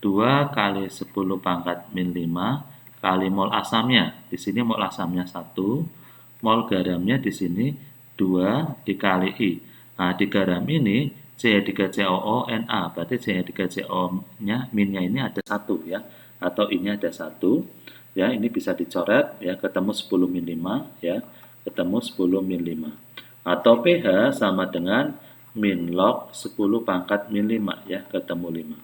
2 kali 10 pangkat min 5 kali mol asamnya. Di sini mol asamnya 1, mol garamnya di sini 2 dikali I. Nah, di garam ini CH3COONa, berarti CH3CO-nya minnya ini ada 1 ya, atau ini ada 1 ya. Ini bisa dicoret ya, ketemu 10 min 5 ya, ketemu 10 min 5. Atau pH sama dengan min log 10 pangkat min 5 ya, ketemu 5.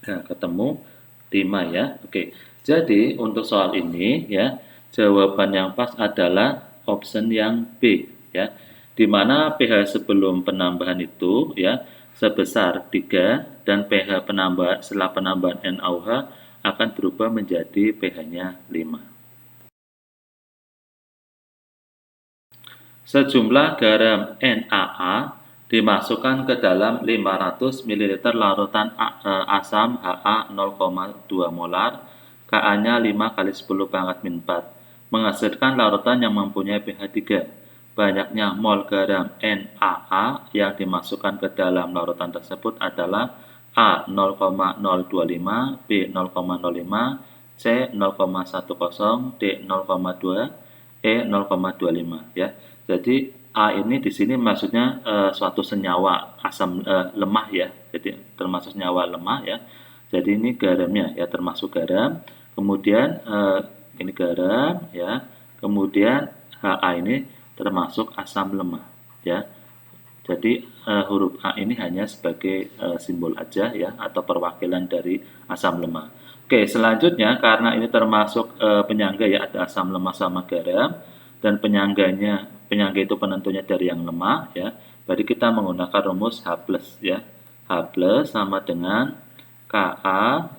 Nah, ketemu 5 ya. Oke. Jadi untuk soal ini ya, jawaban yang pas adalah option yang B ya, di mana pH sebelum penambahan itu ya sebesar 3 dan pH setelah penambahan NaOH akan berubah menjadi pH-nya 5. Sejumlah garam NaA dimasukkan ke dalam 500 ml larutan asam Ha 0,2 molar, Ka-nya 5 kali 10 pangkat min 4, menghasilkan larutan yang mempunyai pH 3. Banyaknya mol garam NaA yang dimasukkan ke dalam larutan tersebut adalah A 0,025, B 0,05, C 0,10, D 0,2, E 0,25 ya. Jadi A ini di sini maksudnya suatu senyawa asam lemah ya. Jadi termasuk senyawa lemah ya. Jadi ini garamnya ya, termasuk garam. Kemudian ini garam ya. Kemudian Ha ini termasuk asam lemah ya. Jadi huruf A ini hanya sebagai simbol aja ya, atau perwakilan dari asam lemah. Oke, selanjutnya karena ini termasuk penyangga ya, ada asam lemah sama garam, dan penyangga itu penentunya dari yang lemah ya. Berarti kita menggunakan rumus H+ ya. H+ sama dengan Ka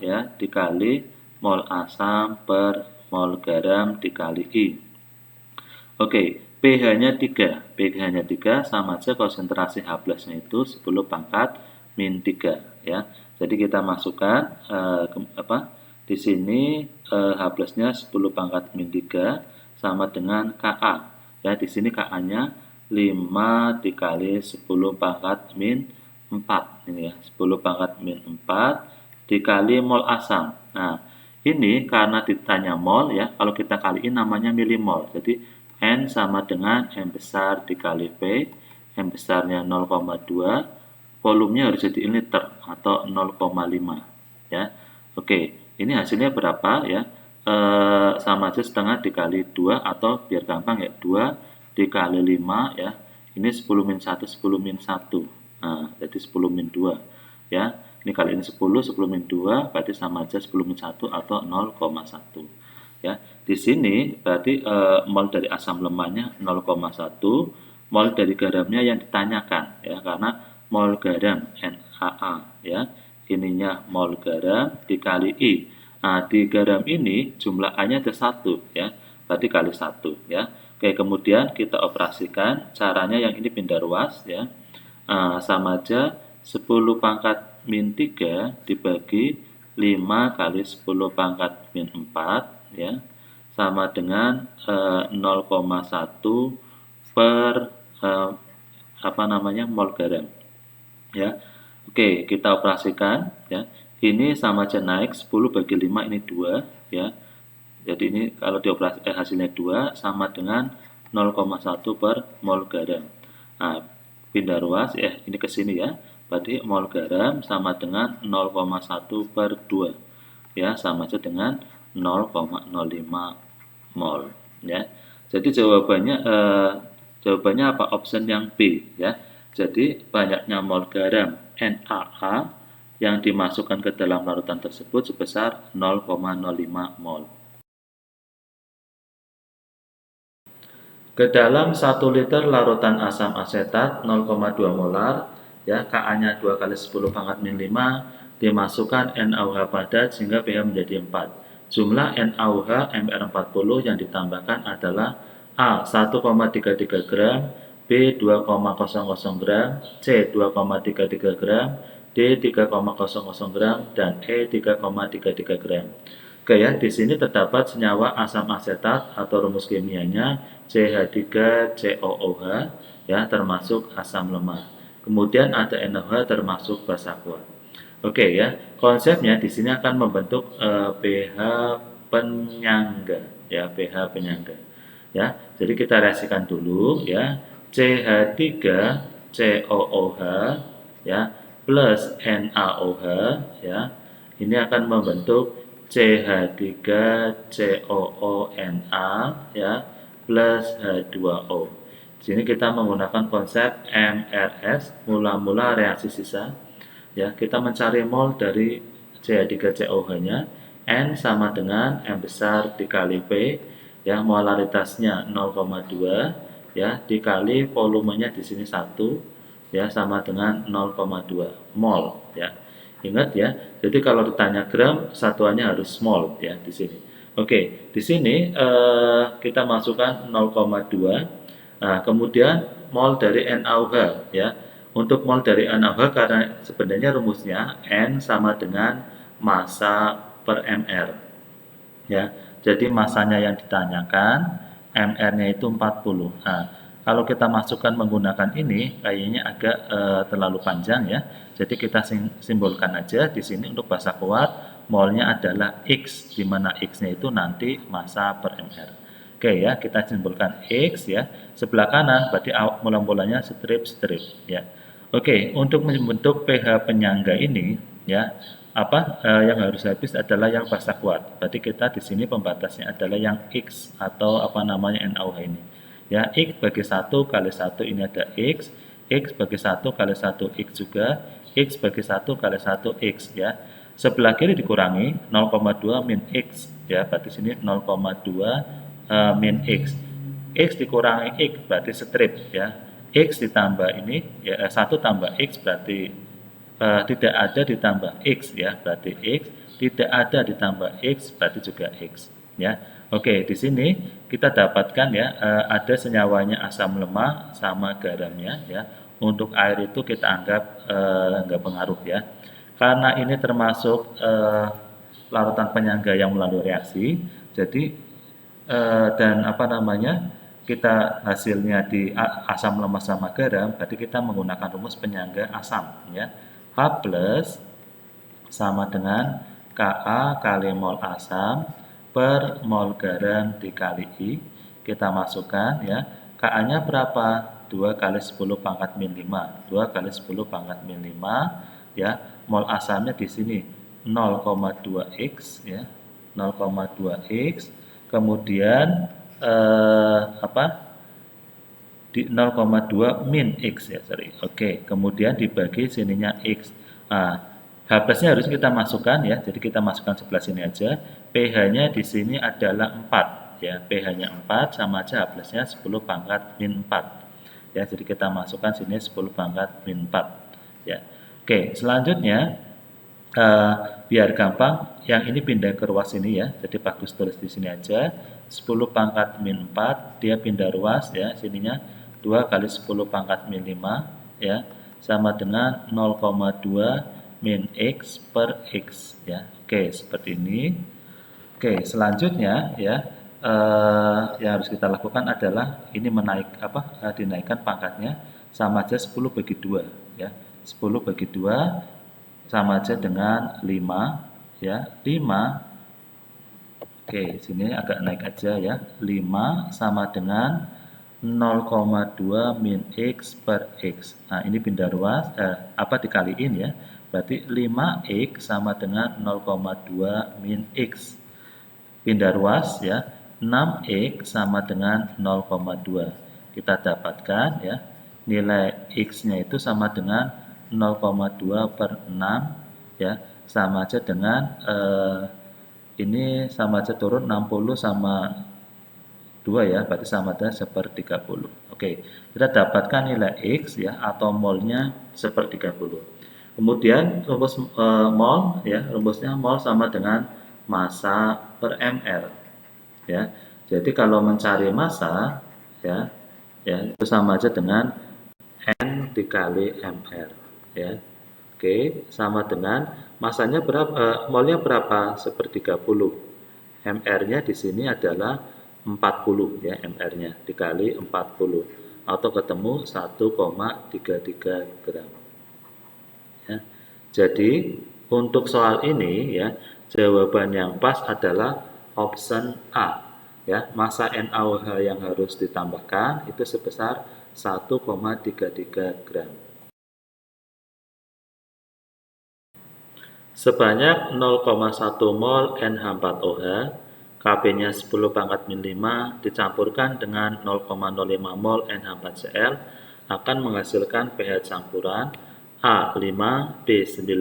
ya dikali mol asam per mol garam dikali I. Oke, pH-nya 3. pH-nya 3 sama aja konsentrasi H+-nya itu 10 pangkat min 3 ya. Jadi kita masukkan di sini H+-nya 10 pangkat min 3 sama dengan Ka. Ya, di sini Ka-nya 5 dikali 10 pangkat min 4 ini ya, 10 pangkat min 4 dikali mol asam. Nah, ini karena ditanya mol ya, kalau kita kaliin namanya milimol. Jadi N sama dengan M besar dikali V, M besarnya 0,2 volumenya harus jadi liter atau 0,5 ya. Oke, ini hasilnya berapa ya? Sama aja setengah dikali 2 atau biar gampang ya 2 dikali 5 ya. Ini 10 min 1 10 min 1. Nah, jadi 10 min 2 ya. Ini kali ini 10 min 2 berarti sama aja 10 min 1 atau 0,1 ya. Di sini berarti mol dari asam lemahnya 0,1, mol dari garamnya yang ditanyakan ya, karena mol garam NaA ya. Ininya mol garam dikali I. Nah, di garam ini jumlah A-nya ada 1 ya. Berarti kali 1 ya. Oke, kemudian kita operasikan caranya yang ini pindah ruas ya. Sama aja 10 pangkat min 3 dibagi 5 kali 10 pangkat min 4 ya, sama dengan 0,1 per mol garam ya. Oke, kita operasikan ya. Ini sama aja naik 10 bagi 5 ini 2 ya. Jadi ini kalau dioperasi hasilnya 2 sama dengan 0,1 per mol garam. Nah, pindah ruas ya, ini ke sini ya. Berarti mol garam sama dengan 0,1 per 2 ya, sama aja dengan 0,05 mol ya. Jadi jawabannya apa? Option yang B ya. Jadi banyaknya mol garam NaA yang dimasukkan ke dalam larutan tersebut sebesar 0,05 mol. Ke dalam 1 liter larutan asam asetat 0,2 molar ya, Ka-nya 2 kali 10 pangkat min 5 dimasukkan NaOH padat sehingga pH menjadi 4. Jumlah NaOH MR40 yang ditambahkan adalah A 1,33 gram, B 2,00 gram, C 2,33 gram, D 3,00 gram, dan E 3,33 gram. Oke ya, di sini terdapat senyawa asam asetat atau rumus kimianya CH3COOH ya, termasuk asam lemah. Kemudian ada NaOH termasuk basa kuat. Oke ya, konsepnya di sini akan membentuk pH penyangga ya, pH penyangga. Ya, jadi kita reaksikan dulu ya. CH3COOH ya plus NaOH ya. Ini akan membentuk CH3COONa ya plus H2O. Di sini kita menggunakan konsep MRS, mula-mula reaksi sisa. Ya, kita mencari mol dari CH3COOH-nya, N sama dengan M besar dikali P, ya molaritasnya 0,2 ya dikali volumenya di sini 1 ya sama dengan 0,2 mol ya. Ingat ya, jadi kalau ditanya gram, satuannya harus mol ya di sini. Oke, di sini kita masukkan 0,2. Nah, kemudian mol dari NaOH ya. Untuk mol dari NaOH karena sebenarnya rumusnya N sama dengan massa per mR. Ya. Jadi masanya yang ditanyakan, mR-nya itu 40. Nah, kalau kita masukkan menggunakan ini, kayaknya agak terlalu panjang ya. Jadi kita simbolkan aja di sini untuk basa kuat, molnya adalah X, di mana X-nya itu nanti massa per mR. Oke ya, kita simbolkan X ya. Sebelah kanan berarti mula-mulanya strip-strip ya. Oke, untuk membentuk pH penyangga ini ya, yang harus habis adalah yang basa kuat. Berarti kita di sini pembatasnya adalah yang X atau NaOH ini. Ya, X bagi 1 kali 1 ini ada X bagi 1 kali 1 X juga, X bagi 1 kali 1 X ya. Sebelah kiri dikurangi 0,2 min X ya, berarti sini 0,2 min X. X dikurangi X berarti strip ya. X ditambah ini ya 1 tambah X berarti tidak ada ditambah X ya, berarti X, tidak ada ditambah X berarti juga X ya. Oke, di sini kita dapatkan ya ada senyawanya asam lemah sama garamnya ya. Untuk air itu kita anggap nggak pengaruh ya. Karena ini termasuk larutan penyangga yang melalui reaksi, jadi dan kita hasilnya di asam lemah sama garam, berarti kita menggunakan rumus penyangga asam ya. H plus sama dengan Ka kali mol asam per mol garam dikali I. Kita masukkan ya. Ka-nya berapa? 2 kali 10 pangkat min 5. 2 kali 10 pangkat min 5 ya. Mol asalnya di sini 0,2x ya. 0,2x. Kemudian di 0,2 min x ya, sorry. Oke, kemudian dibagi sininya x. Nah, H plusnya harus kita masukkan ya. Jadi kita masukkan sebelah sini aja. pH-nya di sini adalah 4 ya. pH-nya 4 sama aja H plusnya 10 pangkat min 4. Ya, jadi kita masukkan sini 10 pangkat min 4 ya. Oke, selanjutnya biar gampang yang ini pindah ke ruas ini ya. Jadi bagus tulis di sini aja. 10 pangkat min 4 dia pindah ruas ya. Sininya 2 kali 10 pangkat min 5 ya sama dengan 0,2 min x per x ya. Oke, seperti ini. Oke, selanjutnya ya yang harus kita lakukan adalah ini dinaikkan pangkatnya sama aja 10 bagi 2 ya. 10 bagi 2 sama aja dengan 5 ya. 5 Oke, sini agak naik aja ya. 5 sama dengan 0,2 min x per x. Nah, ini pindah ruas, dikaliin ya. Berarti 5x sama dengan 0,2 min x. Pindah ruas ya. 6x sama dengan 0,2. Kita dapatkan ya. Nilai x-nya itu sama dengan 0,2 per 6 ya. Sama aja dengan ini sama aja turun 60 sama 2 ya, berarti sama dengan seperti 30. Oke, kita dapatkan nilai X ya atau molnya seperti 30. Kemudian rumus mol ya, rumusnya mol sama dengan massa per ml ya. Jadi kalau mencari massa ya itu sama aja dengan N dikali ml ya. Oke, sama dengan masanya berapa, molnya berapa? Sepertiga 30. MR-nya di sini adalah 40 ya, MR-nya dikali 40 atau ketemu 1,33 gram. Ya. Jadi untuk soal ini ya, jawaban yang pas adalah option A. Ya, massa NaOH yang harus ditambahkan itu sebesar 1,33 gram. Sebanyak 0,1 mol NH4OH, Kp-nya 10 pangkat min 5 dicampurkan dengan 0,05 mol NH4Cl akan menghasilkan pH campuran A5, B9,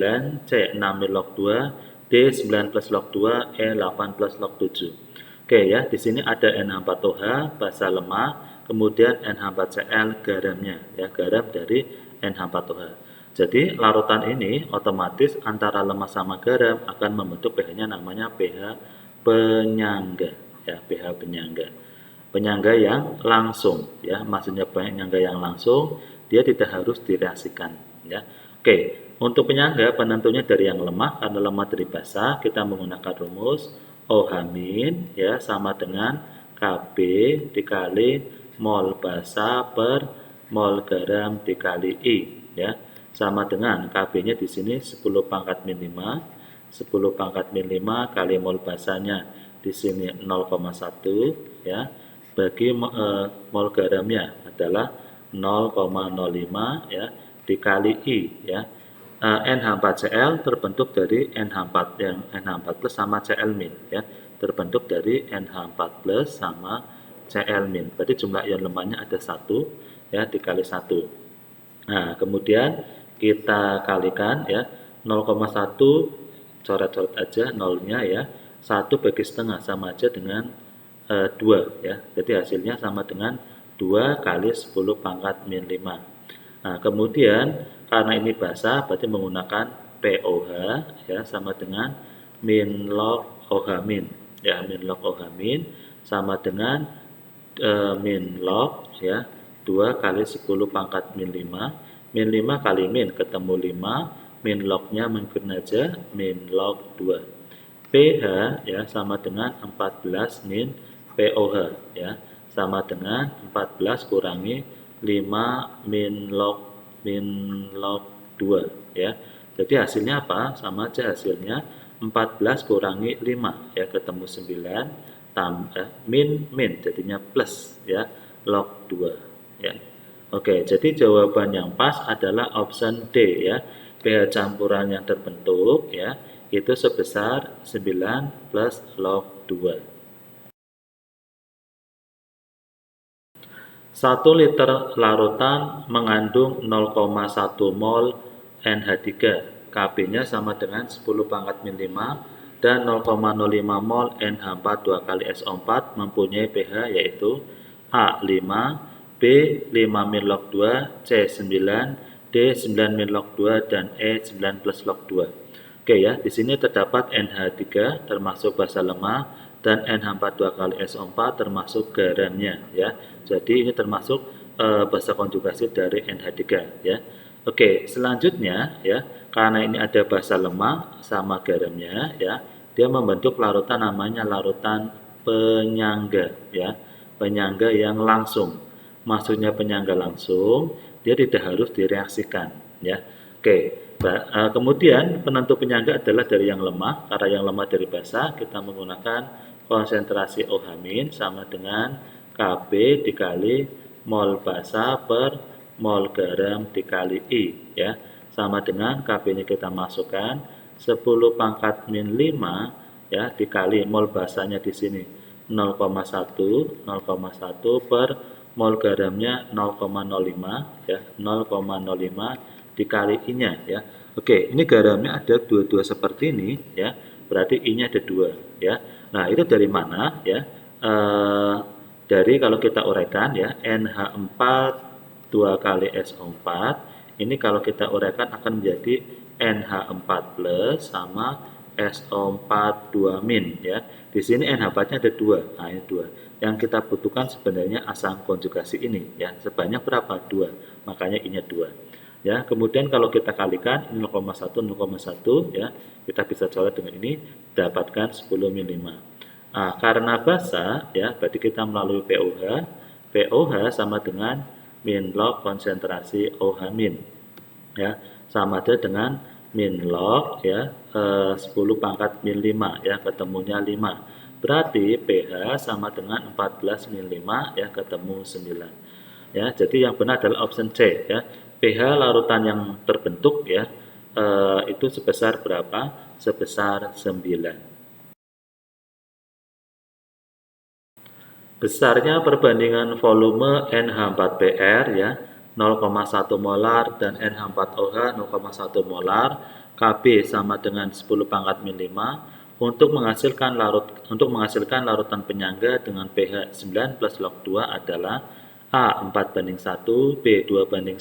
C6 min log 2, D9 plus log 2, E8 plus log 7. Oke ya, di sini ada NH4OH, basa lemah, kemudian NH4Cl garamnya, ya garam dari NH4OH. Jadi larutan ini otomatis antara lemah sama garam akan membentuk pH-nya namanya pH penyangga ya, pH penyangga. Penyangga yang langsung ya, maksudnya penyangga yang langsung dia tidak harus direaksikan ya. Oke, untuk penyangga penentunya dari yang lemah, karena lemah dari basa kita menggunakan rumus OH- ya sama dengan Kb dikali mol basa per mol garam dikali I ya. Sama dengan Kb-nya di sini 10 pangkat min 5, 10 pangkat min 5 kali mol basanya di sini 0,1 ya, bagi mol garamnya adalah 0,05 ya, dikali I ya. NH4Cl terbentuk dari NH4 yang NH4 plus sama Cl min ya, terbentuk dari NH4 plus sama Cl min. Berarti jumlah ion lemahnya ada 1 ya, dikali 1. Nah, kemudian kita kalikan ya, 0,1 coret-coret aja nolnya ya, 1 bagi setengah sama aja dengan 2 ya, jadi hasilnya sama dengan 2 kali 10 pangkat min 5. Nah, kemudian karena ini basa berarti menggunakan POH ya, sama dengan min log OH min ya, min log OH min sama dengan min log ya 2 kali 10 pangkat min 5. Min 5 kali min ketemu 5, min lognya mungkin aja min log 2. pH ya sama dengan 14 min POH ya, sama dengan 14 kurangi 5 min log 2 ya. Jadi hasilnya apa? Sama aja hasilnya 14 kurangi 5 ya, ketemu 9 tambah min jadinya plus ya log 2 ya. Oke, jadi jawaban yang pas adalah option D ya. pH campuran yang terbentuk ya itu sebesar 9 plus log 2. 1 liter larutan mengandung 0,1 mol NH3. Kb-nya sama dengan 10 pangkat min 5 dan 0,05 mol NH4 2 kali SO4 mempunyai pH yaitu A5, B 5 min log 2, C 9, D 9 min log 2 dan E 9 plus log 2. Oke ya, di sini terdapat NH3 termasuk basa lemah dan NH4 2 kali SO4 termasuk garamnya ya. Jadi ini termasuk basa konjugasi dari NH3 ya. Oke, selanjutnya ya, karena ini ada basa lemah sama garamnya ya, dia membentuk larutan namanya larutan penyangga ya. Penyangga yang langsung. Maksudnya penyangga langsung, dia tidak harus direaksikan ya. Oke, kemudian penentu penyangga adalah dari yang lemah. Karena yang lemah dari basa, kita menggunakan konsentrasi OH- sama dengan Kb dikali mol basa per mol garam dikali I ya. Sama dengan Kb-nya kita masukkan 10 pangkat min 5 ya dikali mol basanya di sini 0,1 per mol garamnya 0,05 ya 0,05 dikali I-nya ya. Oke, ini garamnya ada dua-dua seperti ini ya. Berarti I-nya ada 2 ya. Nah, itu dari mana ya? Dari kalau kita uraikan ya NH4 2 kali SO4 ini kalau kita uraikan akan menjadi NH4 plus sama SO4 2 min ya. Di sini NH4-nya ada 2. Nah, ini 2. Yang kita butuhkan sebenarnya asam konjugasi ini ya. Sebanyak berapa? 2. Makanya I-nya 2. Ya, kemudian kalau kita kalikan 0,1 ya, kita bisa coret dengan ini dapatkan 10 min 5. Nah, karena basa ya, berarti kita melalui pOH. pOH sama dengan min log konsentrasi OH min ya, sama aja dengan min log ya 10 pangkat min 5 ya, ketemunya 5. Berarti pH sama dengan 14 min 5 ya, ketemu 9. Ya, jadi yang benar adalah option C ya. pH larutan yang terbentuk ya itu sebesar berapa? Sebesar 9. Besarnya perbandingan volume NH4Br ya 0,1 molar dan NH4OH 0,1 molar, Kb sama dengan 10 pangkat min 5 untuk menghasilkan larutan penyangga dengan pH 9 plus log 2 adalah A 4:1, B 2:1,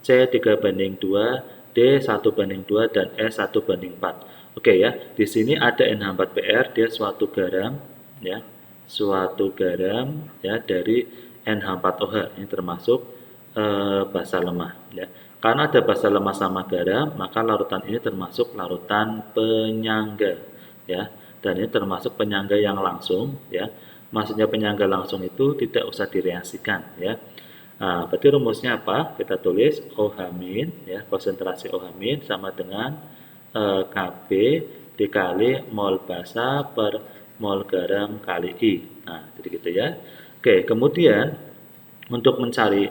C 3:2, D 1:2 dan E 1:4. Oke ya, di sini ada NH4Br, dia suatu garam ya, suatu garam ya dari NH4OH ini termasuk basa lemah ya. Karena ada basa lemah sama garam, maka larutan ini termasuk larutan penyangga ya. Dan ini termasuk penyangga yang langsung ya. Maksudnya penyangga langsung itu tidak usah direaksikan ya. Nah, berarti rumusnya apa? Kita tulis OH- ya, konsentrasi OH- sama dengan Kb dikali mol basa per mol garam kali I. Nah, jadi gitu ya. Oke, kemudian untuk mencari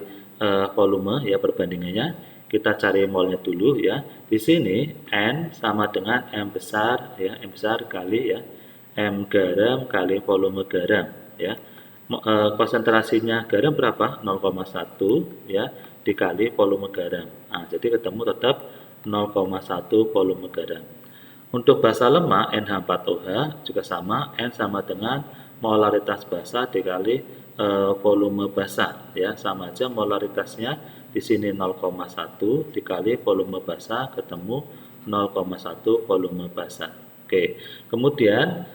volume ya perbandingannya, kita cari molnya dulu ya. Di sini N sama dengan M besar ya, M besar kali ya M garam kali volume garam ya. Konsentrasinya garam berapa? 0,1 ya dikali volume garam. Nah, jadi ketemu tetap 0,1 volume garam. Untuk basa lemah NH4OH juga sama, N sama dengan molaritas basa dikali volume basa ya, sama aja molaritasnya di sini 0,1 dikali volume basa ketemu 0,1 volume basa. Oke. Kemudian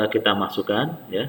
kita masukkan ya.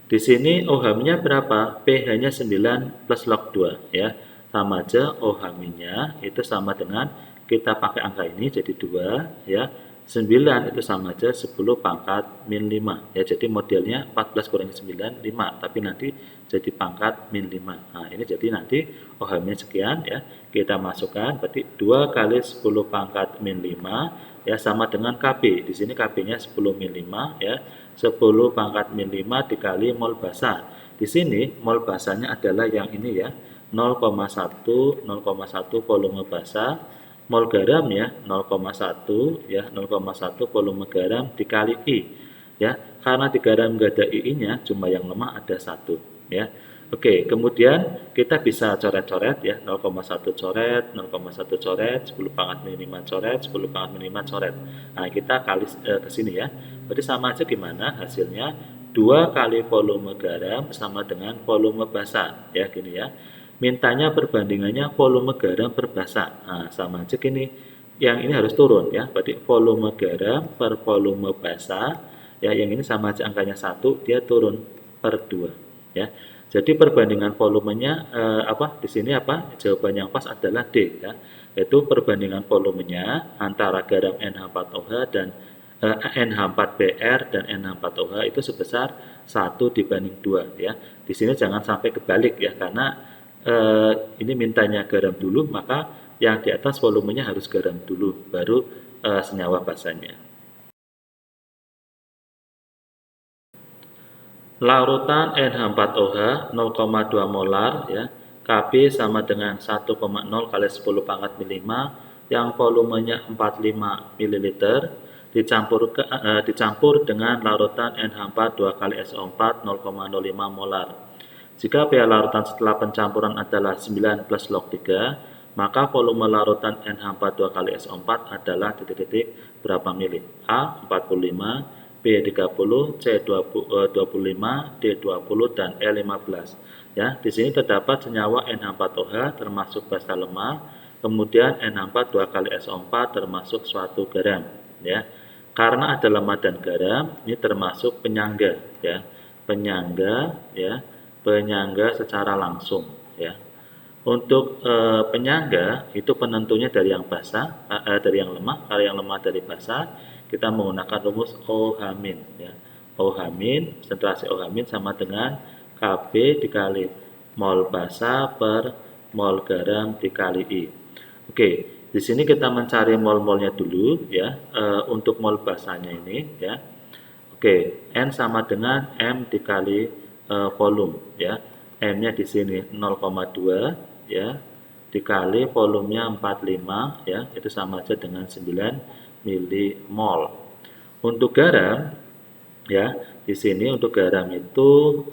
Di sini OH-nya berapa? pH-nya 9 plus log 2 ya. Sama aja OH-nya itu sama dengan kita pakai angka ini jadi 2 ya. 9 itu sama aja 10 pangkat min 5 ya. Jadi modelnya 14 kurangi 9 5, tapi nanti jadi pangkat min 5. Nah, ini jadi nanti OH-nya sekian ya. Kita masukkan berarti 2 kali 10 pangkat min 5 ya sama dengan Kb. Di sini Kb-nya 10 min 5 ya. 10 pangkat min 5 dikali mol basa. Di sini mol basanya adalah yang ini ya, 0,1 volume basah, mol garam ya 0,1 ya 0,1 volume garam dikali I ya. Karena di garam nggak ada I-nya, cuma yang lemah ada 1 ya. Oke, kemudian kita bisa coret-coret ya 0,1 coret, 0,1 coret, 10 pangkat minimal coret, 10 pangkat minimal coret. Nah, kita kali ke sini ya. Berarti sama aja gimana hasilnya? 2 kali volume garam sama dengan volume basah ya gini ya. Mintanya perbandingannya volume garam per basah. Nah, sama aja gini. Yang ini harus turun ya. Berarti volume garam per volume basah ya, yang ini sama aja angkanya 1, dia turun per 2 ya. Jadi perbandingan volumenya di sini jawaban yang pas adalah D ya, yaitu perbandingan volumenya antara garam NH4OH dan NH4Br dan NH4OH itu sebesar 1/2 ya. Di sini jangan sampai kebalik ya, karena ini mintanya garam dulu, maka yang di atas volumenya harus garam dulu baru senyawa basanya. Larutan NH4OH 0,2 molar ya, Kb sama dengan 1,0 kali 10 pangkat min 5 yang volumenya 45 ml dicampur dengan larutan NH4 2 kali SO4 0,05 molar. Jika pH larutan setelah pencampuran adalah 9 plus log 3, maka volume larutan NH4 2 kali SO4 adalah titik-titik berapa mili? A 45, B30, C25, D20, dan E15. Ya, di sini terdapat senyawa NH4OH termasuk basa lemah, kemudian NH4 2 kali SO4 termasuk suatu garam. Ya, karena ada lemah dan garam, ini termasuk penyangga. Ya, penyangga secara langsung. Ya. Untuk penyangga itu penentunya dari yang basah, dari yang lemah. Kalau yang lemah dari basah, kita menggunakan rumus OH-. Ya. OH-, konsentrasi OH- sama dengan Kb dikali mol basah per mol garam dikali I. Oke, di sini kita mencari mol-molnya dulu ya, untuk mol basahnya ini ya. Oke, N sama dengan M dikali volume ya. M-nya di sini 0,2 ya, dikali volumenya 45 ya, itu sama aja dengan 9 milimol. Untuk garam ya, di sini untuk garam itu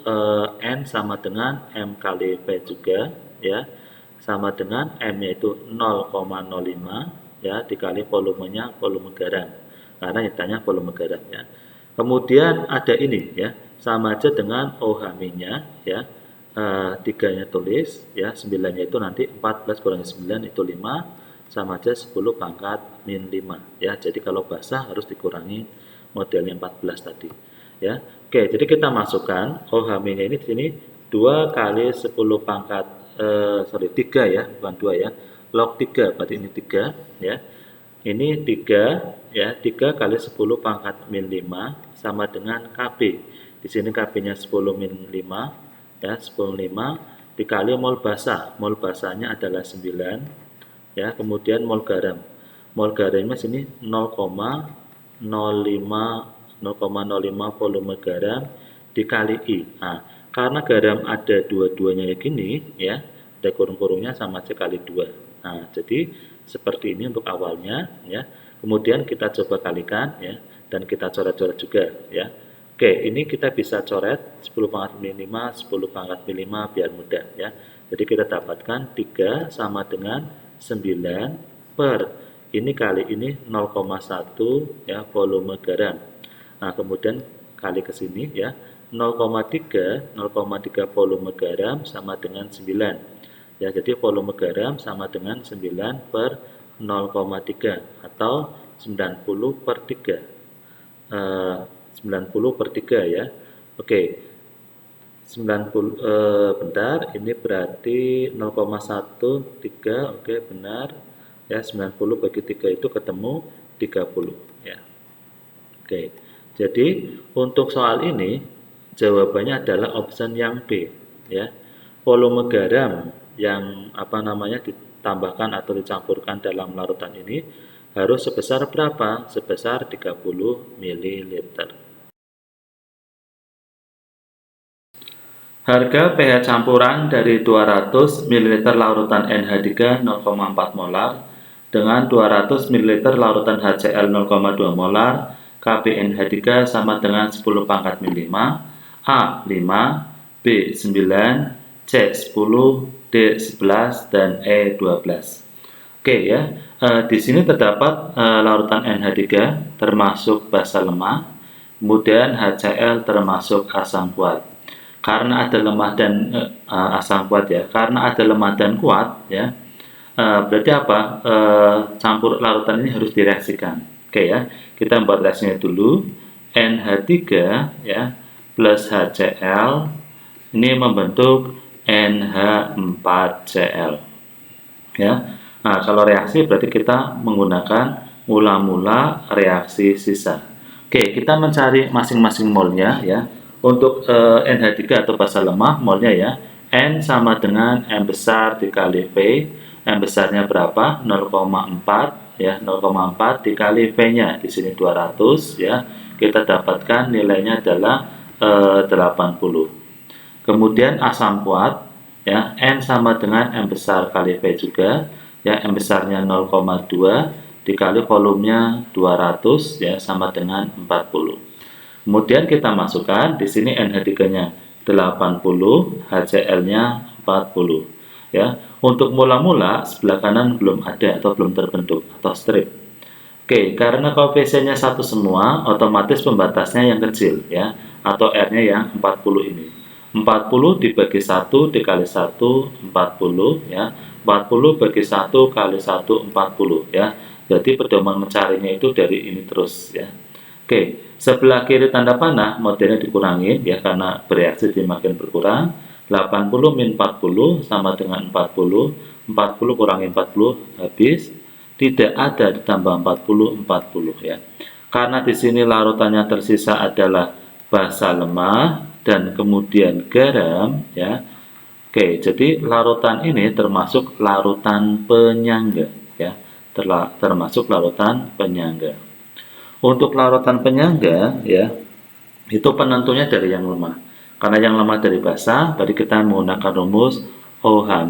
N sama dengan M kali P juga ya, sama dengan M-nya itu 0,05 ya, dikali volumenya volume garam, karena ditanya volume garam ya. Kemudian ada ini ya, sama aja dengan OH-nya ya, 3-nya tulis ya, 9-nya itu nanti 14 kurangi 9 itu 5, sama aja 10 pangkat min 5 ya. Jadi kalau basah harus dikurangi modelnya 14 tadi ya. Oke, jadi kita masukkan OH-nya ini di sini 2 kali 10 pangkat 3 ya, bukan 2 ya, log 3, berarti ini 3 ya. Ini 3 ya, 3 kali 10 pangkat min 5 sama dengan Kb. Di sini Kb-nya 10 min 5 ya, 10/5 dikali mol basah. Mol basahnya adalah 9 ya, kemudian mol garam. Mol garamnya sini 0,05 volume garam dikali I. Nah, karena garam ada dua-duanya kayak gini ya, ada kurung-kurungnya sama aja kali 2. Nah, jadi seperti ini untuk awalnya ya. Kemudian kita coba kalikan ya, dan kita coret-coret juga ya. Oke, ini kita bisa coret 10 pangkat min 5, 10 pangkat min 5 biar mudah ya. Jadi kita dapatkan 3 sama dengan 9 per ini kali ini 0,1 ya, volume garam. Nah, kemudian kali ke sini ya, 0,3 volume garam sama dengan 9. Ya, jadi volume garam sama dengan 9 per 0,3 atau 90 per 3. 90 per 3 ya. Oke. 90 bentar, ini berarti 0,13. Oke, benar. Ya, 90 bagi 3 itu ketemu 30 ya. Oke. Jadi, untuk soal ini jawabannya adalah option yang B ya. Volume garam yang ditambahkan atau dicampurkan dalam larutan ini harus sebesar berapa? Sebesar 30 ml. Harga pH campuran dari 200 ml larutan NH3 0,4 molar dengan 200 ml larutan HCl 0,2 molar, KBNH3 sama dengan 10 pangkat min 5, A 5, B 9, C 10, D 11, dan E 12. Oke ya, di sini terdapat larutan NH3 termasuk basa lemah, kemudian HCl termasuk asam kuat. Karena ada lemah dan asam kuat ya, karena ada lemah dan kuat ya, berarti apa? Campur larutan ini harus direaksikan. Oke ya, kita buat reaksinya dulu. NH3 ya plus HCl ini membentuk NH4Cl ya. Nah, kalau reaksi berarti kita menggunakan mula-mula reaksi sisa. Oke, kita mencari masing-masing molnya ya. Untuk NH3 atau basa lemah, molnya ya, N sama dengan M besar dikali V. M besarnya berapa? 0,4 ya, 0,4 dikali V-nya di sini 200 ya. Kita dapatkan nilainya adalah 80. Kemudian asam kuat ya, N sama dengan M besar kali V juga ya, M besarnya 0,2 dikali volumenya 200 ya, sama dengan 40. Kemudian kita masukkan di sini NH3-nya 80, HCl-nya 40 ya. Untuk mula-mula sebelah kanan belum ada atau belum terbentuk atau strip. Oke, karena koefisiennya satu semua, otomatis pembatasnya yang kecil ya, atau R-nya yang 40 ini. 40 dibagi 1 dikali 1, 40 ya. 40 bagi 1 kali 1, 40 ya. Jadi pedoman mencarinya itu dari ini terus ya. Oke, sebelah kiri tanda panah modelnya dikurangi ya, karena bereaksi semakin berkurang. 80 min 40 sama dengan 40. 40 kurangi 40 habis. Tidak ada ditambah 40 ya. Karena di sini larutannya tersisa adalah basa lemah dan kemudian garam ya. Oke, jadi larutan ini termasuk larutan penyangga ya. Termasuk larutan penyangga. Untuk larutan penyangga ya, itu penentunya dari yang lemah. Karena yang lemah dari basa, berarti kita menggunakan rumus OH-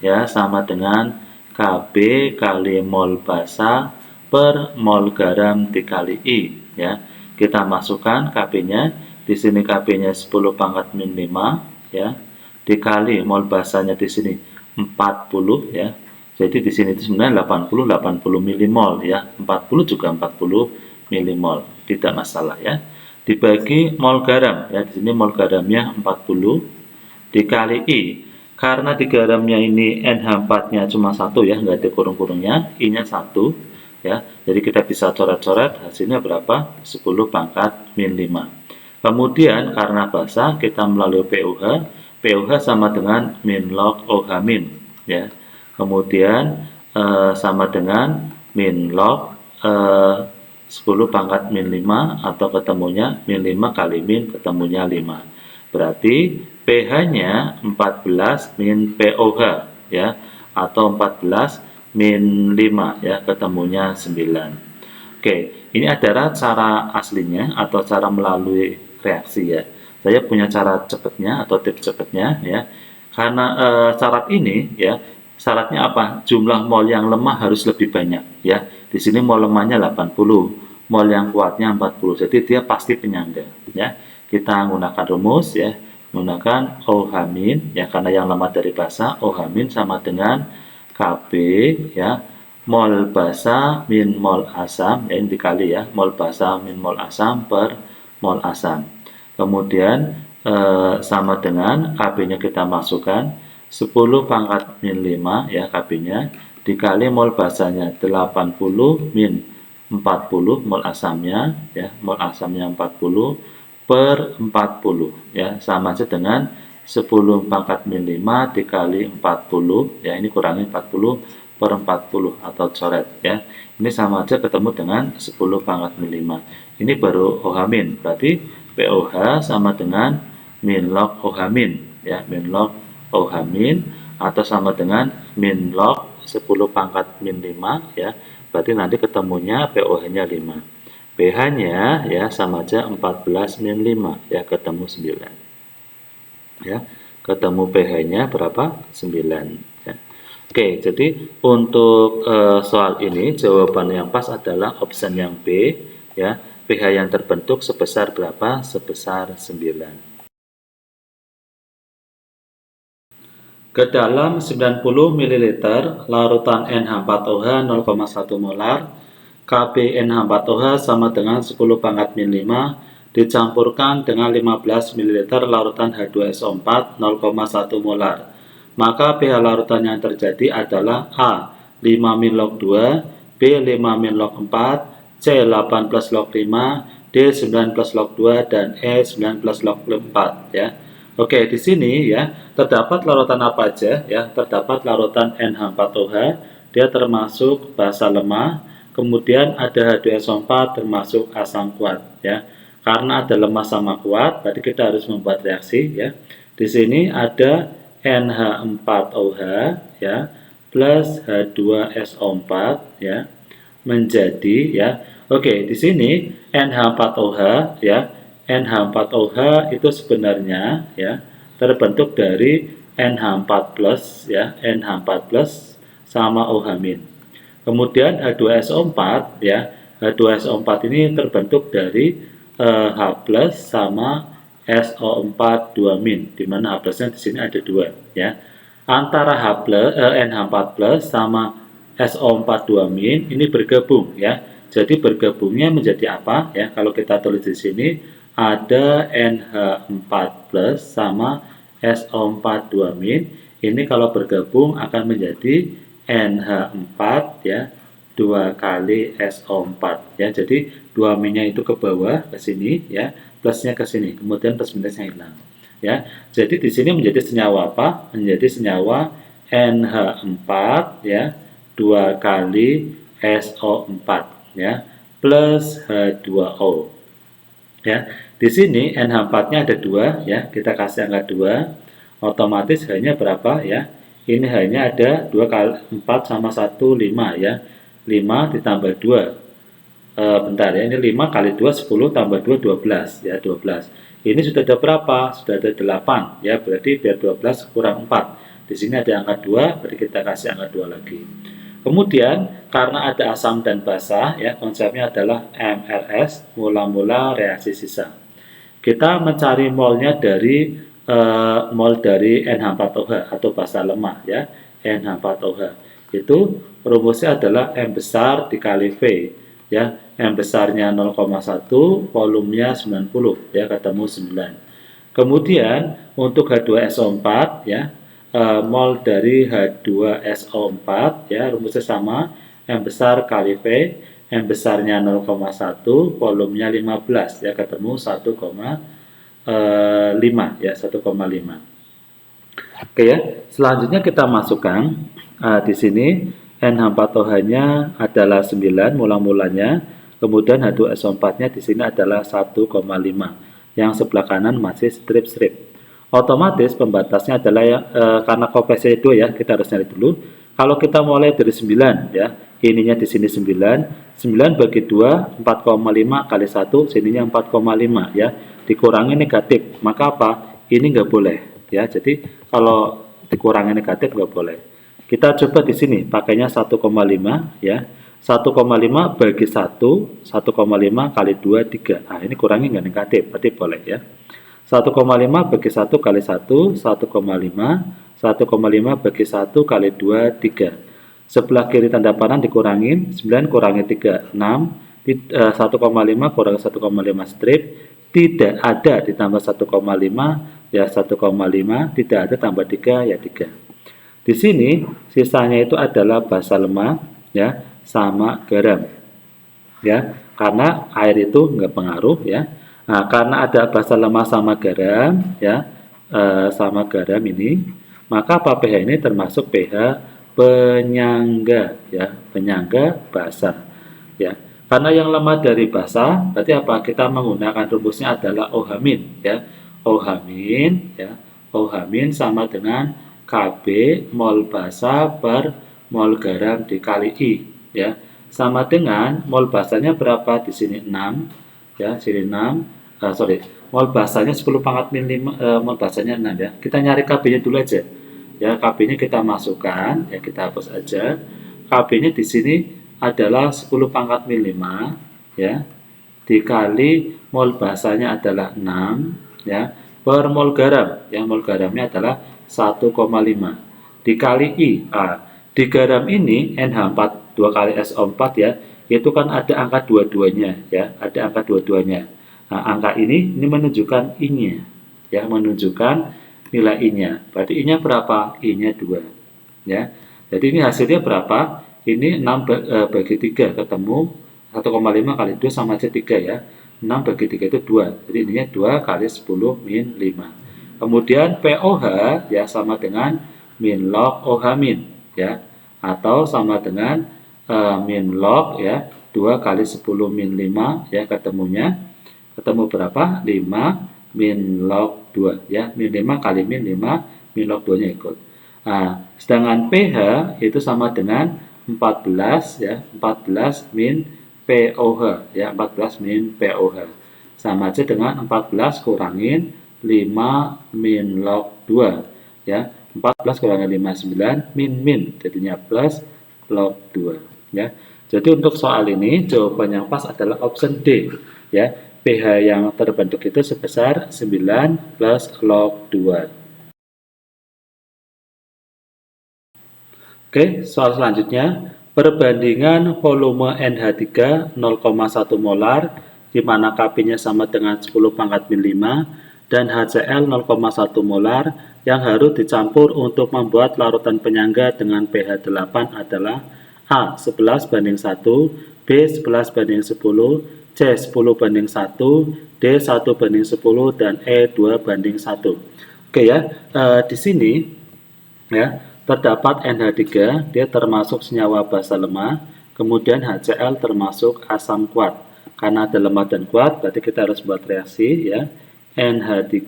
ya sama dengan Kb kali mol basa per mol garam dikali I ya. Kita masukkan Kb-nya, di sini Kb-nya 10 pangkat min 5 ya, dikali mol basanya di sini 40 ya. Jadi di sini itu sebenarnya 80 milimol ya. 40 juga 40 milimol, tidak masalah ya. Dibagi mol garam ya, di sini mol garamnya 40 dikali I. Karena di garamnya ini NH4-nya cuma satu ya, nggak ada kurung-kurungnya, I-nya 1 ya. Jadi kita bisa coret-coret, hasilnya berapa? 10 pangkat min 5. Kemudian karena basa kita melalui POH, POH sama dengan min log OH min ya. Kemudian sama dengan min log 10 pangkat min 5 atau ketemunya min 5 kali min ketemunya 5. Berarti pH-nya 14 min POH ya, atau 14 min 5 ya, ketemunya 9. Oke, ini adalah cara aslinya atau cara melalui reaksi ya. Saya punya cara cepatnya atau tips cepatnya ya. Karena syarat ini ya, syaratnya apa? Jumlah mol yang lemah harus lebih banyak ya. Di sini mol lemahnya 80, mol yang kuatnya 40. Jadi dia pasti penyangga ya. Kita menggunakan rumus ya, menggunakan OH- ya, karena yang lemah dari basa, OH- sama dengan Kb ya, mol basa min mol asam ya, ini dikali ya, mol basa min mol asam per mol asam. Kemudian sama dengan Kb-nya kita masukkan 10 pangkat min 5 ya, Kb-nya dikali mol basanya 80 min 40 mol asamnya ya, mol asamnya 40 per 40 ya, sama aja dengan 10 pangkat min 5 dikali 40 ya, ini kurangi 40 per 40 atau coret ya, ini sama aja ketemu dengan 10 pangkat min 5. Ini baru OH-, berarti POH sama dengan min log OH- ya, min log OH- atau sama dengan min log 10 pangkat min 5 ya, berarti nanti ketemunya POH-nya 5. pH-nya ya sama aja 14 min 5 ya, ketemu 9. ya. Ketemu pH-nya berapa? 9 ya. Oke, jadi untuk soal ini jawaban yang pas adalah option yang B ya. pH yang terbentuk sebesar berapa? Sebesar 9. Ke dalam 90 ml larutan NH4OH 0,1 molar, Kb NH4OH sama dengan 10 pangkat min 5 dicampurkan dengan 15 ml larutan H2SO4 0,1 molar. Maka pH larutan yang terjadi adalah A 5 min log 2, B 5 min log 4, C 8 plus log 5, D 9 plus log 2, dan E 9 plus log 4 ya. Oke, di sini ya terdapat larutan apa aja ya? Terdapat larutan NH4OH, dia termasuk basa lemah. Kemudian ada H2SO4 termasuk asam kuat ya. Karena ada lemah sama kuat, berarti kita harus membuat reaksi ya. Di sini ada NH4OH ya plus H2SO4 ya menjadi ya. Oke, di sini NH4OH ya. NH4OH itu sebenarnya ya terbentuk dari NH4+ ya, NH4+ sama OH-. Kemudian H2SO4 ya, H2SO4 ini terbentuk dari H+ sama SO4 2-, di mana H+-nya di sini ada 2 ya. Antara NH4+ sama SO4 2- ini bergabung ya. Jadi bergabungnya menjadi apa ya? Kalau kita tulis di sini ada NH4+ sama SO4 2-. Ini kalau bergabung akan menjadi NH4 ya 2 kali SO4 ya. Jadi 2-nya itu ke bawah ke sini ya, plusnya ke sini, kemudian plus minusnya hilang ya. Jadi di sini menjadi senyawa apa? Menjadi senyawa NH4 ya 2 kali SO4 ya plus H2O ya. Di sini NH4-nya ada 2 ya, kita kasih angka 2, otomatis H-nya berapa ya? Ini H-nya ada 2 kali 4 sama 1 5 ya. 5 ditambah 2. Bentar ya, ini 5 kali 2 10 tambah 2 12 ya, 12. Ini sudah ada berapa? Sudah ada 8 ya, berarti biar 12 kurang 4. Di sini ada angka 2, berarti kita kasih angka 2 lagi. Kemudian karena ada asam dan basa ya, konsepnya adalah MRS, mula-mula reaksi sisa. Kita mencari molnya dari mol dari NH4OH atau basa lemah ya, NH4OH. Itu rumusnya adalah M besar dikali V ya. M besarnya 0,1, volumenya 90 ya, ketemu 9. Kemudian untuk H2SO4 ya, mol dari H2SO4 ya, rumusnya sama, M besar kali V, M besarnya 0,1, volumenya 15 ya, ketemu 1,5 ya, 1,5. Oke ya, selanjutnya kita masukkan di sini NH4OH-nya adalah 9 mula-mulanya, kemudian H2SO4-nya di sini adalah 1,5. Yang sebelah kanan masih strip-strip. Otomatis pembatasnya adalah karena koefisien 2 ya, kita harus nyari dulu. Kalau kita mulai dari 9 ya, ininya di sini 9, 9 bagi 2 4,5 kali 1, sininya 4,5 ya, dikurangi negatif, maka apa? Ini nggak boleh ya. Jadi kalau dikurangi negatif nggak boleh. Kita coba di sini pakainya 1,5 ya. 1,5 bagi 1, 1,5 kali 2, 3. Nah, ini kurangi nggak negatif, berarti boleh ya. 1,5 bagi 1 kali 1, 1,5. 1,5 bagi 1 kali 2, 3. Sebelah kiri tanda panah dikurangin, 9 kurangi 3, 6. 1,5 kurangi 1,5 strip, tidak ada ditambah 1,5 ya 1,5, tidak ada tambah 3 ya 3. Di sini sisanya itu adalah basa lemah ya sama garam ya, karena air itu nggak pengaruh ya. Nah, karena ada basa lemah sama garam ya, sama garam ini, maka apa pH ini termasuk pH penyangga ya, penyangga basa ya. Karena yang lemah dari basa, berarti apa? Kita menggunakan rumusnya adalah OH- ya. OH- ya. OH- sama dengan Kb mol basa per mol garam dikali I ya. Sama dengan mol basanya berapa? Di sini 6 ya, sini 6. mol basanya 10 pangkat min 5, mol basanya 6 ya. Kita nyari KB-nya dulu aja. Ya, KB-nya kita masukkan, ya kita hapus aja. KB-nya di sini adalah 10 pangkat min 5 ya. Dikali mol basanya adalah 6 ya, per mol garam. Yang mol garamnya adalah 1,5 dikali I. Di garam ini NH4 2 kali SO4 ya, itu kan ada angka dua-duanya ya, ada angka dua-duanya. Nah, angka ini menunjukkan I-nya ya, menunjukkan nilai I-nya. Berarti I-nya berapa? I-nya 2 ya. Jadi ini hasilnya berapa? Ini 6 bagi 3 ketemu 1,5 kali 2 sama aja 3 ya. 6 bagi 3 itu 2. Jadi ininya 2 kali 10 min 5. Kemudian POH ya sama dengan min log OH min ya, atau sama dengan min log ya 2 kali 10 min 5 ya, ketemu berapa? 5 min log 2 ya, min 5 kali min 5 min log 2 nya ikut. Nah, sedangkan pH itu sama dengan 14 ya, 14 min POH ya, 14 min POH sama aja dengan 14 kurangin 5 min log 2 ya, 14 kurangin 5 9 min jadinya plus log 2 ya. Jadi untuk soal ini jawaban yang pas adalah option D ya, pH yang terbentuk itu sebesar 9 plus log 2. Oke, soal selanjutnya, perbandingan volume NH3 0,1 molar, di mana Kp-nya sama dengan 10 pangkat min 5, dan HCl 0,1 molar, yang harus dicampur untuk membuat larutan penyangga dengan pH 8 adalah A. 11 banding 1, B. 11 banding 10, C. 10 banding 1, D. 1 banding 10, dan E. 2 banding 1. Oke ya, di sini ya, terdapat NH3, dia termasuk senyawa basa lemah, kemudian HCl termasuk asam kuat. Karena ada lemah dan kuat, berarti kita harus buat reaksi ya. NH3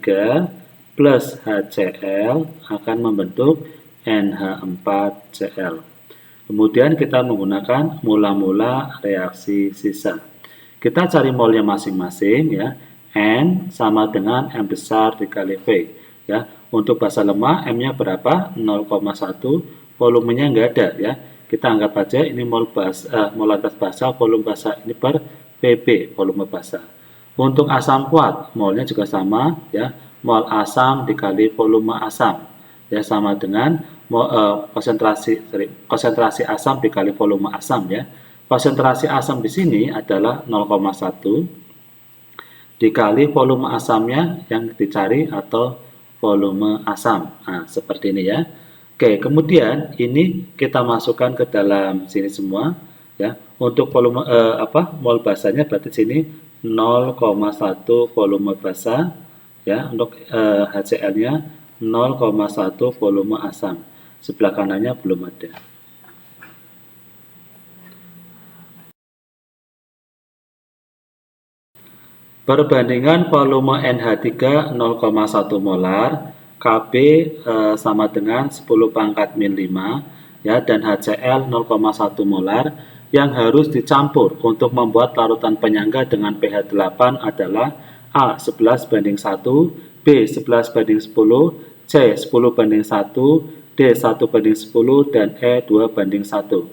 plus HCl akan membentuk NH4Cl. Kemudian kita menggunakan mula-mula reaksi sisa. Kita cari molnya masing-masing ya. N sama dengan M besar dikali V ya. Untuk basa lemah M-nya berapa? 0,1. Volumenya enggak ada ya. Kita anggap aja ini molaritas basa, volume basa ini per Pb, volume basa. Untuk asam kuat, molnya juga sama ya. Mol asam dikali volume asam ya, sama dengan konsentrasi asam dikali volume asam ya. Konsentrasi asam di sini adalah 0,1 dikali volume asamnya yang dicari atau volume asam. Nah, seperti ini ya. Oke, kemudian ini kita masukkan ke dalam sini semua ya. Untuk volume mol basanya berarti sini 0,1 volume basa ya. Untuk HCl-nya 0,1 volume asam. Sebelah kanannya belum ada. Perbandingan volume NH3 0,1 molar, Kb sama dengan 10 pangkat min 5 ya, dan HCl 0,1 molar yang harus dicampur untuk membuat larutan penyangga dengan pH 8 adalah A. 11 banding 1, B. 11 banding 10, C. 10 banding 1, D. 1 banding 10, dan E. 2 banding 1.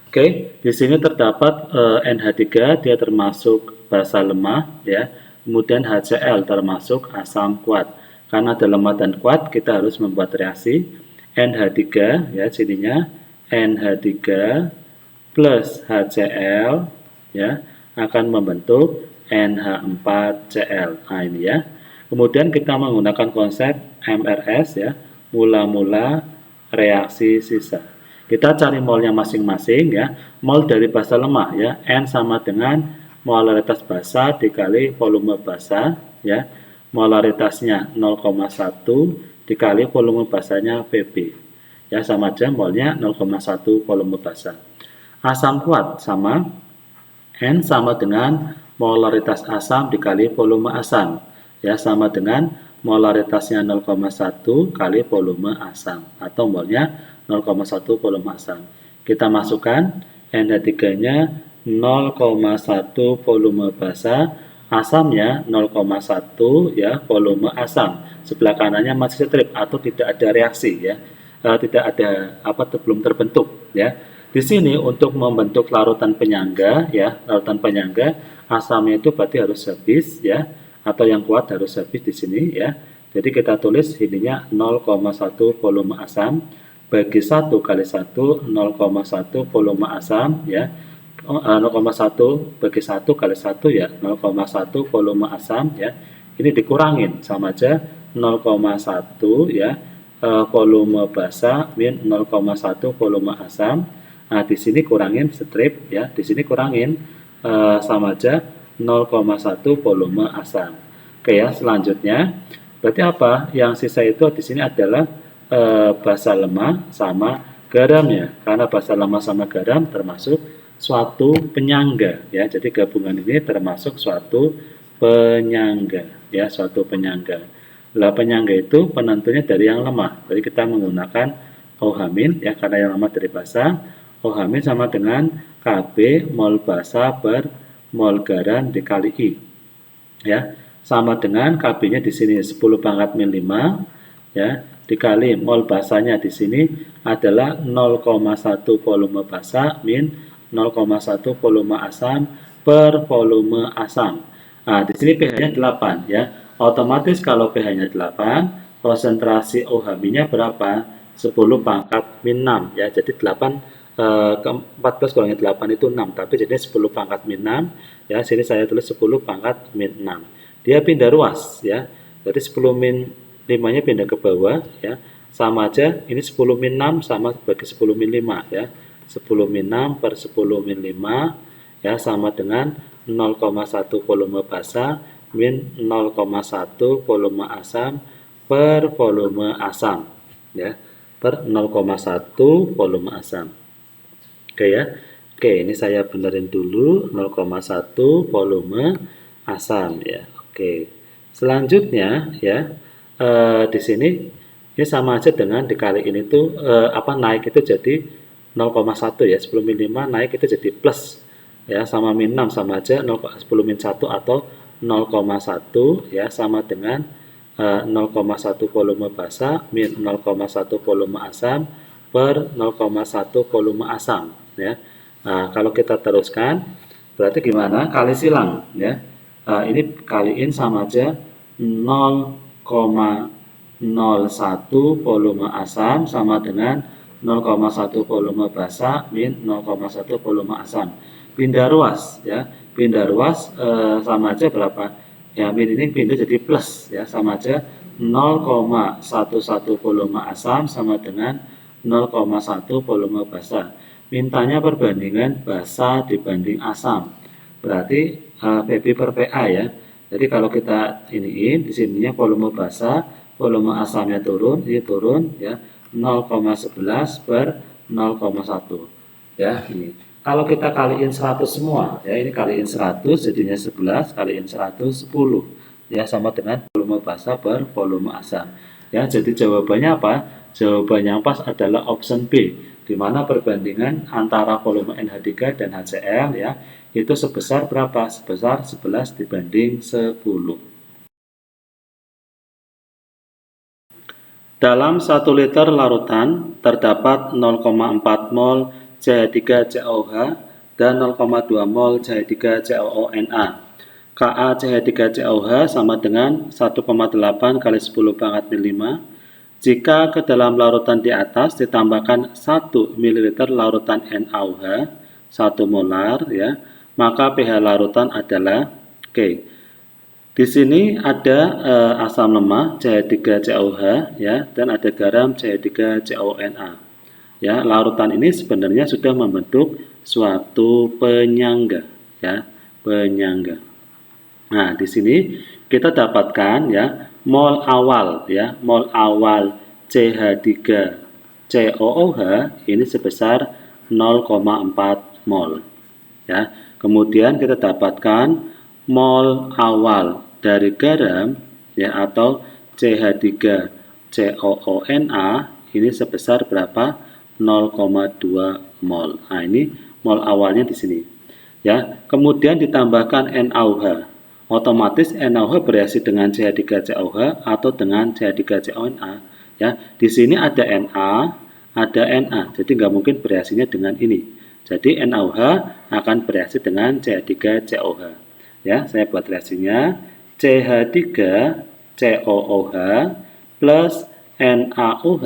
Oke, di sini terdapat NH3, dia termasuk basa lemah ya. Kemudian HCl termasuk asam kuat. Karena ada lemah dan kuat, kita harus membuat reaksi NH3 ya, sininya NH3 plus HCl ya akan membentuk NH4Cl. Nah, ini ya. Kemudian kita menggunakan konsep MRS ya, mula-mula reaksi sisa. Kita cari molnya masing-masing ya. Mol dari basa lemah ya, N sama dengan molaritas basa dikali volume basa ya. Molaritasnya 0,1 dikali volume basanya Pb. Ya, sama aja molnya 0,1 volume basa. Asam kuat sama N sama dengan molaritas asam dikali volume asam. Ya, sama dengan molaritasnya 0,1 kali volume asam atau molnya 0,1 volume asam. Kita masukkan NH3-nya 0,1 volume basa asamnya 0,1 ya, volume asam. Sebelah kanannya masih strip atau tidak ada reaksi ya. Tidak ada belum terbentuk ya. Di sini untuk membentuk larutan penyangga ya, larutan penyangga asamnya itu berarti harus habis ya, atau yang kuat harus habis di sini ya. Jadi kita tulis ininya 0,1 volume asam bagi 1 kali 1 0,1 volume asam ya. 0,1 bagi 1 kali 1 ya 0,1 volume asam ya. Ini dikurangin sama aja 0,1 ya volume basa min 0,1 volume asam. Nah, di sini kurangin strip ya, di sini kurangin sama aja 0,1 volume asam. Oke ya, selanjutnya berarti apa? Yang sisa itu di sini adalah basa lemah sama garamnya. Karena basa lemah sama garam termasuk suatu penyangga ya. Jadi gabungan ini termasuk suatu penyangga ya, suatu penyangga. Lah penyangga itu penentunya dari yang lemah. Jadi kita menggunakan OH- ya, karena yang lemah dari basa. OH- sama dengan Kb mol basa per mol garam dikali I. Ya, sama dengan Kb-nya di sini 10 pangkat min 5 ya, dikali mol basanya di sini adalah 0,1 volume basa min 0,1 volume asam per volume asam. Nah, di sini pH-nya 8 ya. Otomatis kalau pH-nya 8, konsentrasi OH-nya berapa? 10 pangkat min 6 ya. Jadi 8 ke 14 kurangi 8 itu 6, tapi jadi 10 pangkat min 6 ya. Sini saya tulis 10 pangkat min 6. Dia pindah ruas ya. Jadi 10 min 5-nya pindah ke bawah ya. Sama aja ini 10 min 6 sama bagi 10 min 5 ya. 10 min 6 per 10 min 5 ya sama dengan 0,1 volume basa min 0,1 volume asam per volume asam ya, per 0,1 volume asam. Oke ya. Oke, ini saya benerin dulu 0,1 volume asam ya. Oke. Selanjutnya ya, di sini ini sama aja dengan dikali ini tuh naik itu jadi 0,1 ya, 10 min 5 naik itu jadi plus ya, sama min 6 sama aja 10 min 1 atau 0,1 ya, sama dengan 0,1 volume basa min 0,1 volume asam per 0,1 volume asam ya. Nah, kalau kita teruskan berarti gimana? Kali silang ya. Ini kaliin sama aja 0,01 volume asam sama dengan 0,1 volume basa min 0,1 volume asam. Pindah ruas ya. Pindah ruas sama aja berapa? Ya, min ini pindah jadi plus ya, sama aja 0,11 volume asam sama dengan 0,1 volume basa. Mintanya perbandingan basa dibanding asam. Berarti Vb per PA ya. Jadi kalau kita iniin di sininya volume basa, volume asamnya turun, ini turun ya 0,11 per 0,1 ya ini. Kalau kita kaliin 100 semua ya, ini kaliin 100 jadinya 11 kaliin 100 10 ya, sama dengan volume basa per volume asam. Ya, jadi jawabannya apa? Jawabannya yang pas adalah option B, di mana perbandingan antara volume NH3 dan HCl ya itu sebesar berapa? Sebesar 11 dibanding 10. Dalam 1 liter larutan terdapat 0,4 mol CH3COH dan 0,2 mol CH3COONA. Ka CH3COH sama dengan 1,8 kali 10 pangkat min 5. Jika ke dalam larutan di atas ditambahkan 1 ml larutan NaOH 1 molar ya, maka pH larutan adalah di sini ada asam lemah CH3COH ya, dan ada garam CH3CONA. Ya, larutan ini sebenarnya sudah membentuk suatu penyangga ya, penyangga. Nah, di sini kita dapatkan ya mol awal ya, mol awal CH3COOH ini sebesar 0,4 mol. Ya. Kemudian kita dapatkan mol awal dari garam ya atau CH3COONA ini sebesar berapa? 0,2 mol. Nah, ini mol awalnya di sini. Ya. Kemudian ditambahkan NaOH. otomatis NaOH bereaksi dengan CH3COH atau dengan CH3CONa. Ya, di sini ada Na, ada Na, jadi nggak mungkin bereaksinya dengan ini. Jadi NaOH akan bereaksi dengan CH3COH. Ya, saya buat reaksinya. CH3COOH plus NaOH,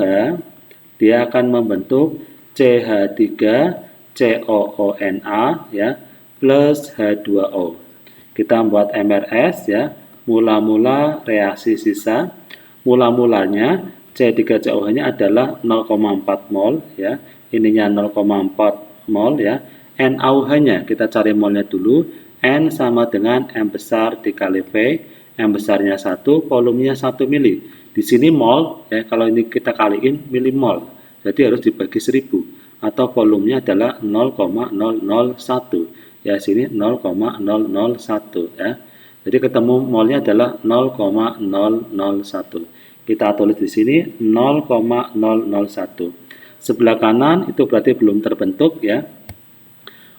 dia akan membentuk CH3COONa ya plus H2O. Kita membuat MRS ya. Mula-mula reaksi sisa. Mula-mulanya CH3COOH-nya adalah 0,4 mol ya. Ininya 0,4 mol ya. NaOH-nya kita cari molnya dulu. N sama dengan M besar dikali V. M besarnya 1, volumenya 1 mili. Di sini mol ya, kalau ini kita kaliin milimol. Jadi harus dibagi 1000 atau volumenya adalah 0,001. Ya, sini 0,001 ya. Jadi ketemu molnya adalah 0,001. Kita tulis di sini 0,001. Sebelah kanan itu berarti belum terbentuk ya.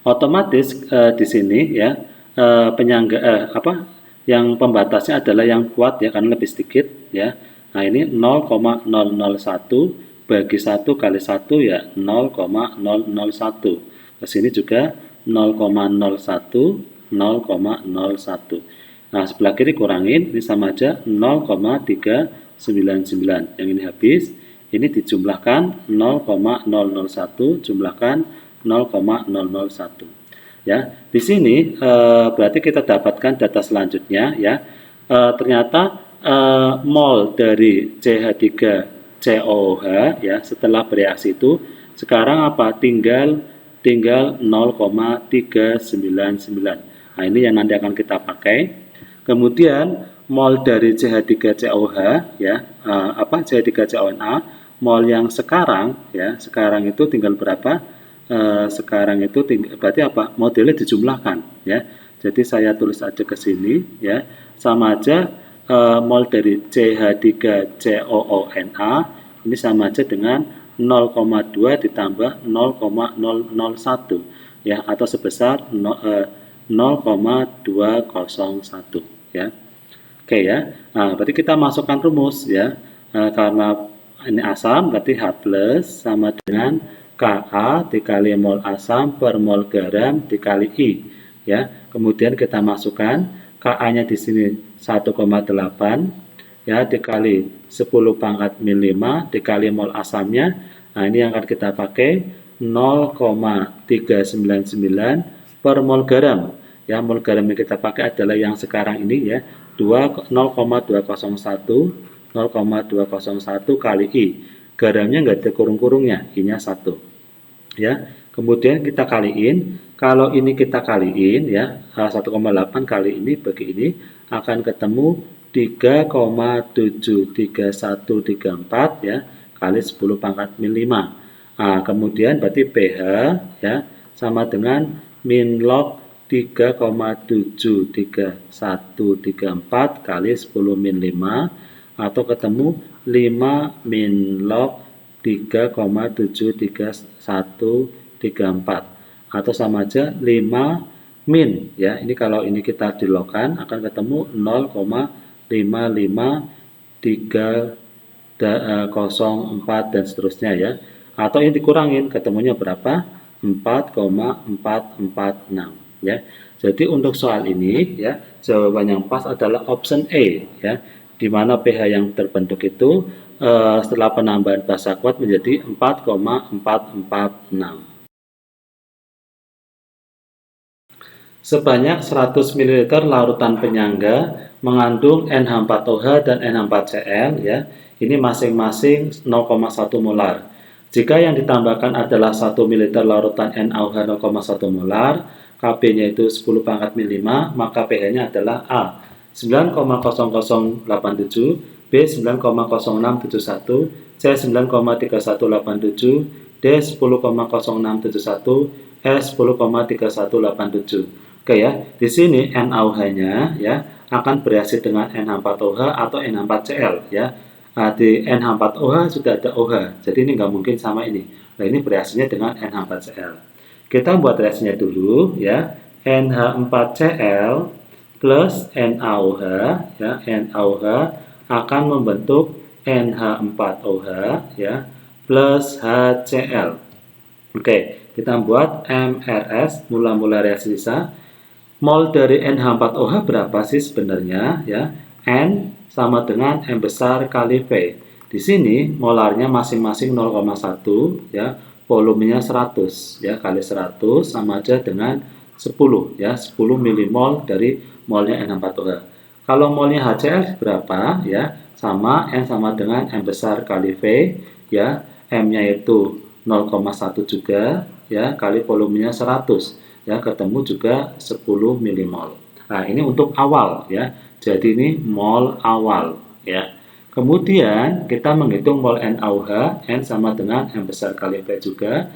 Otomatis di sini ya penyangga yang pembatasnya adalah yang kuat ya karena lebih sedikit ya. Nah, ini 0,001 bagi 1 kali 1 ya 0,001. Ke sini juga 0,01 0,01. Nah, sebelah kiri kurangin, ini sama aja 0,399. Yang ini habis, ini dijumlahkan 0,001 jumlahkan 0,001. Ya, di sini berarti kita dapatkan data selanjutnya ya. Ternyata mol dari CH3COOH ya setelah bereaksi itu sekarang apa? Tinggal 0,399. Nah, ini yang nanti akan kita pakai. Kemudian mol dari CH3COH ya, CH3CONa, mol yang sekarang ya, sekarang itu tinggal berapa? Sekarang itu berarti apa? Modelnya dijumlahkan ya. Jadi saya tulis aja ke sini ya. Sama aja mol dari CH3COONa ini sama aja dengan 0,2 ditambah 0,001 ya, atau sebesar 0,201 ya. Oke ya. Nah, berarti kita masukkan rumus ya. Karena ini asam berarti H+ sama dengan Ka dikali mol asam per mol garam dikali I ya. Kemudian kita masukkan Ka-nya di sini 1,8 ya dikali 10 pangkat min 5 dikali mol asamnya. Nah, ini yang akan kita pakai 0,399 per mol garam. Ya, mol garam yang kita pakai adalah yang sekarang ini ya, 0,201 kali I. Garamnya nggak ada kurung-kurungnya, I-nya 1. Ya, kemudian kita kaliin. Kalau ini kita kaliin ya, 1,8 kali ini bagi ini akan ketemu 3,73134 ya kali 10 pangkat min 5. Nah, kemudian berarti pH ya sama dengan min log 3,73134 kali 10 min 5 atau ketemu 5 min log 3,73134 atau sama aja 5 min ya. Ini kalau ini kita dilogkan akan ketemu 0,55304 dan seterusnya ya. Atau ini dikurangin ketemunya berapa? 4,446 ya. Jadi untuk soal ini ya jawaban yang pas adalah option A ya, di mana pH yang terbentuk itu setelah penambahan basa kuat menjadi 4,446. Sebanyak 100 ml larutan penyangga mengandung NH4OH dan NH4Cl ya. Ini masing-masing 0,1 molar. Jika yang ditambahkan adalah 1 ml larutan NaOH 0,1 molar, Kb-nya itu 10 pangkat min 5, maka pH-nya adalah A 9,0087, B 9,0671, C 9,3187, D 10,0671, E 10,3187. Oke ya, di sini NaOH-nya ya akan bereaksi dengan NH4OH atau NH4Cl ya. Nah, di NH4OH sudah ada OH, jadi ini nggak mungkin sama ini. Nah, ini bereaksinya dengan NH4Cl. Kita buat reaksinya dulu ya. NH4Cl plus NaOH, ya, NaOH akan membentuk NH4OH, ya, plus HCl. Oke, kita buat MRS, mula-mula reaksi sisa. Mol dari NH4OH berapa sih sebenarnya, ya? N sama dengan M besar kali V. Di sini molarnya masing-masing 0,1, ya. Volumenya 100, ya, kali 100 sama aja dengan 10, ya, 10 milimol dari molnya N4OH. Kalau molnya HCl berapa, ya? Sama N sama dengan M besar kali V, ya. M-nya itu 0,1 juga, ya, kali volumenya 100, ya, ketemu juga 10 milimol. Nah, ini untuk awal, ya. Jadi ini mol awal, ya. Kemudian kita menghitung mol NaOH, N sama dengan M besar kali V juga,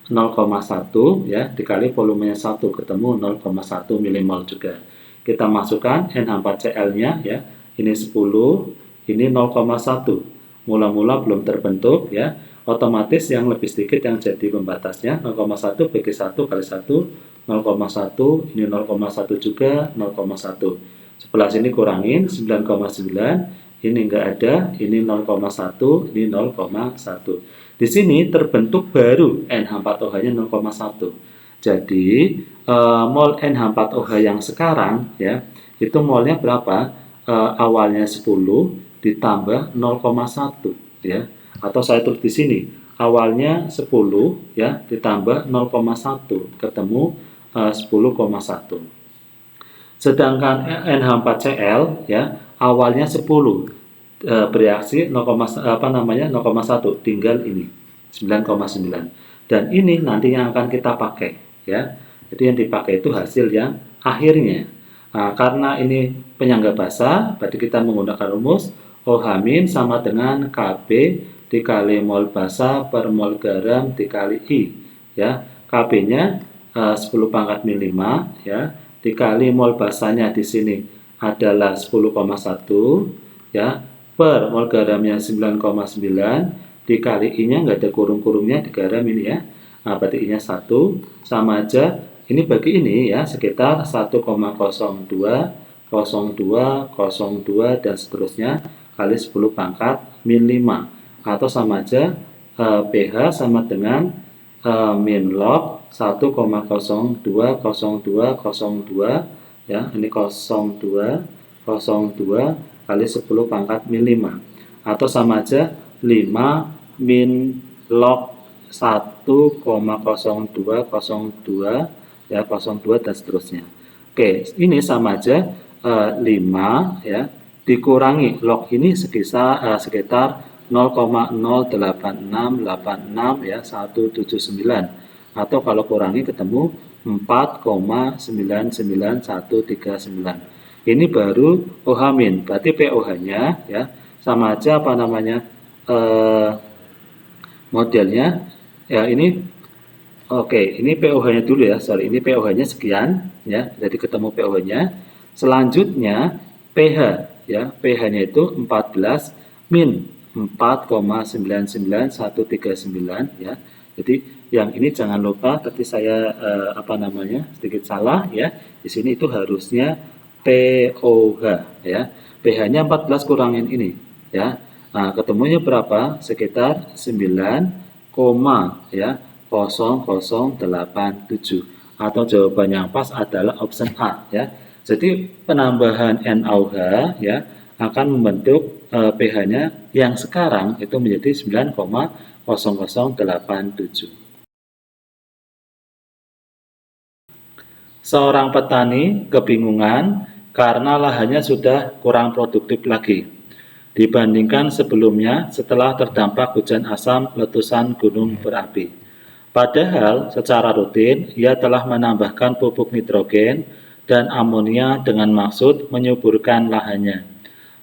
0,1, ya, dikali volumenya 1, ketemu 0,1 milimol juga. Kita masukkan NH4Cl-nya, ya, ini 10, ini 0,1. Mula-mula belum terbentuk, ya, otomatis yang lebih sedikit yang jadi pembatasnya, 0,1 bagi 1 kali 1, 0,1, ini 0,1 juga, 0,1. Sebelah sini kurangin, 9,9, ini enggak ada, ini 0,1, ini 0,1. Di sini terbentuk baru NH4OH-nya 0,1. Jadi, mol NH4OH yang sekarang, ya, itu molnya berapa? Awalnya 10 ditambah 0,1, ya. Atau saya tulis di sini, awalnya 10, ya, ditambah 0,1, ketemu 10,1. Sedangkan NH4Cl, ya, awalnya 10, bereaksi 0,1, tinggal ini 9,9, dan ini nanti yang akan kita pakai, ya. Jadi yang dipakai itu hasil yang akhirnya. Nah, karena ini penyangga basa, berarti kita menggunakan rumus OH- sama dengan Kb dikali mol basa per mol garam dikali I, ya. Kb-nya 10 pangkat min 5, ya, dikali mol basanya di sini adalah 10,1, ya, per mol garamnya 9,9, dikali I-nya nggak ada kurung-kurungnya di garam ini, ya. Nah, berarti I-nya 1, sama aja, ini bagi ini, ya, sekitar 1,02, 02, 02, dan seterusnya, kali 10 pangkat min 5. Atau sama aja, pH sama dengan min log 1,020202, ya, ini 02, 02 kali 10 pangkat min 5, atau sama aja 5 min log 1,0202, ya, 02 dan seterusnya. Oke, ini sama aja 5, ya, dikurangi log ini sekitar 0,08686, ya, 179, atau kalau kurangi ketemu 4,999139. Ini baru OH-, berarti pOH-nya, ya, sama aja apa namanya, modelnya, ya, ini oke, ini pOH-nya dulu, ya, sorry, ini pOH-nya sekian, ya, jadi ketemu pOH-nya. Selanjutnya pH, ya, pH-nya itu 14 min 4,99139, ya. Jadi yang ini jangan lupa, tadi saya sedikit salah, ya. Di sini itu harusnya pOH, ya. pH-nya 14 kurangin ini, ya. Nah, ketemunya berapa? Sekitar 9, ya, 0087, atau jawaban yang pas adalah option A, ya. Jadi penambahan NaOH, ya, akan membentuk pH-nya yang sekarang itu menjadi 9,0087. Seorang petani kebingungan karena lahannya sudah kurang produktif lagi dibandingkan sebelumnya setelah terdampak hujan asam letusan gunung berapi. Padahal secara rutin ia telah menambahkan pupuk nitrogen dan amonia dengan maksud menyuburkan lahannya.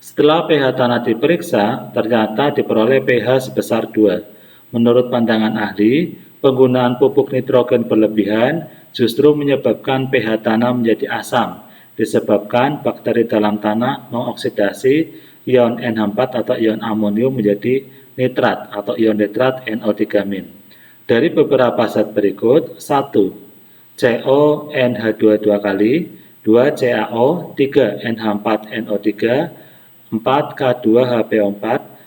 Setelah pH tanah diperiksa, ternyata diperoleh pH sebesar 2. Menurut pandangan ahli, penggunaan pupuk nitrogen berlebihan justru menyebabkan pH tanah menjadi asam, disebabkan bakteri dalam tanah mengoksidasi ion NH4 atau ion amonium menjadi nitrat atau ion nitrat NO3-. Dari beberapa zat berikut, 1. CONH22 kali, 2 CaO, 3 NH4NO3, 4 K2HPO4.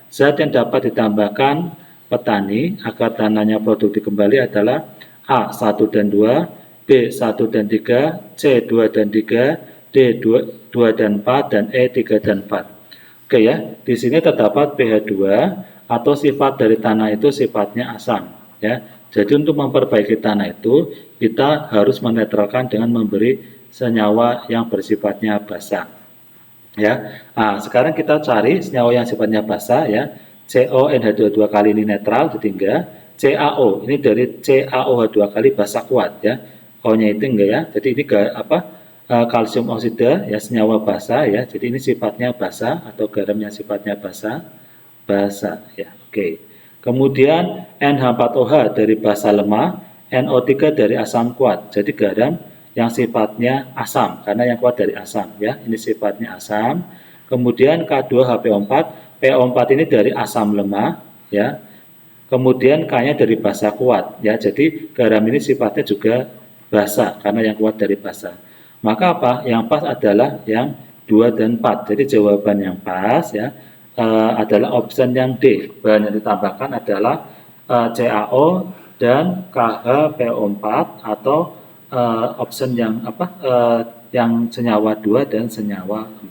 Zat yang dapat ditambahkan petani agar tanahnya produktif kembali adalah A1 dan 2, B1 dan 3, C2 dan 3, D2 dan 4, dan E3 dan 4. Oke ya, di sini terdapat pH 2 atau sifat dari tanah itu sifatnya asam ya. Jadi untuk memperbaiki tanah itu kita harus menetralkan dengan memberi senyawa yang bersifatnya basa. Ya. Nah, sekarang kita cari senyawa yang sifatnya basa ya. CONH22 kali ini netral ditinggal. CaO ini dari CaOH2 kali basa kuat ya. O-nya itu enggak ya. Jadi ini kalsium oksida ya, senyawa basa ya. Jadi ini sifatnya basa atau garam yang sifatnya basa ya. Oke. Kemudian NH4OH dari basa lemah, NO3 dari asam kuat. Jadi garam yang sifatnya asam karena yang kuat dari asam ya. Ini sifatnya asam. Kemudian K2HPO4, PO4 ini dari asam lemah ya. Kemudian K-nya dari basa kuat ya. Jadi garam ini sifatnya juga basa karena yang kuat dari basa. Maka apa? Yang pas adalah yang 2 dan 4. Jadi jawaban yang pas ya adalah option yang D. Bahan yang ditambahkan adalah CaO dan KHPO4 atau option yang yang senyawa 2 dan senyawa 4.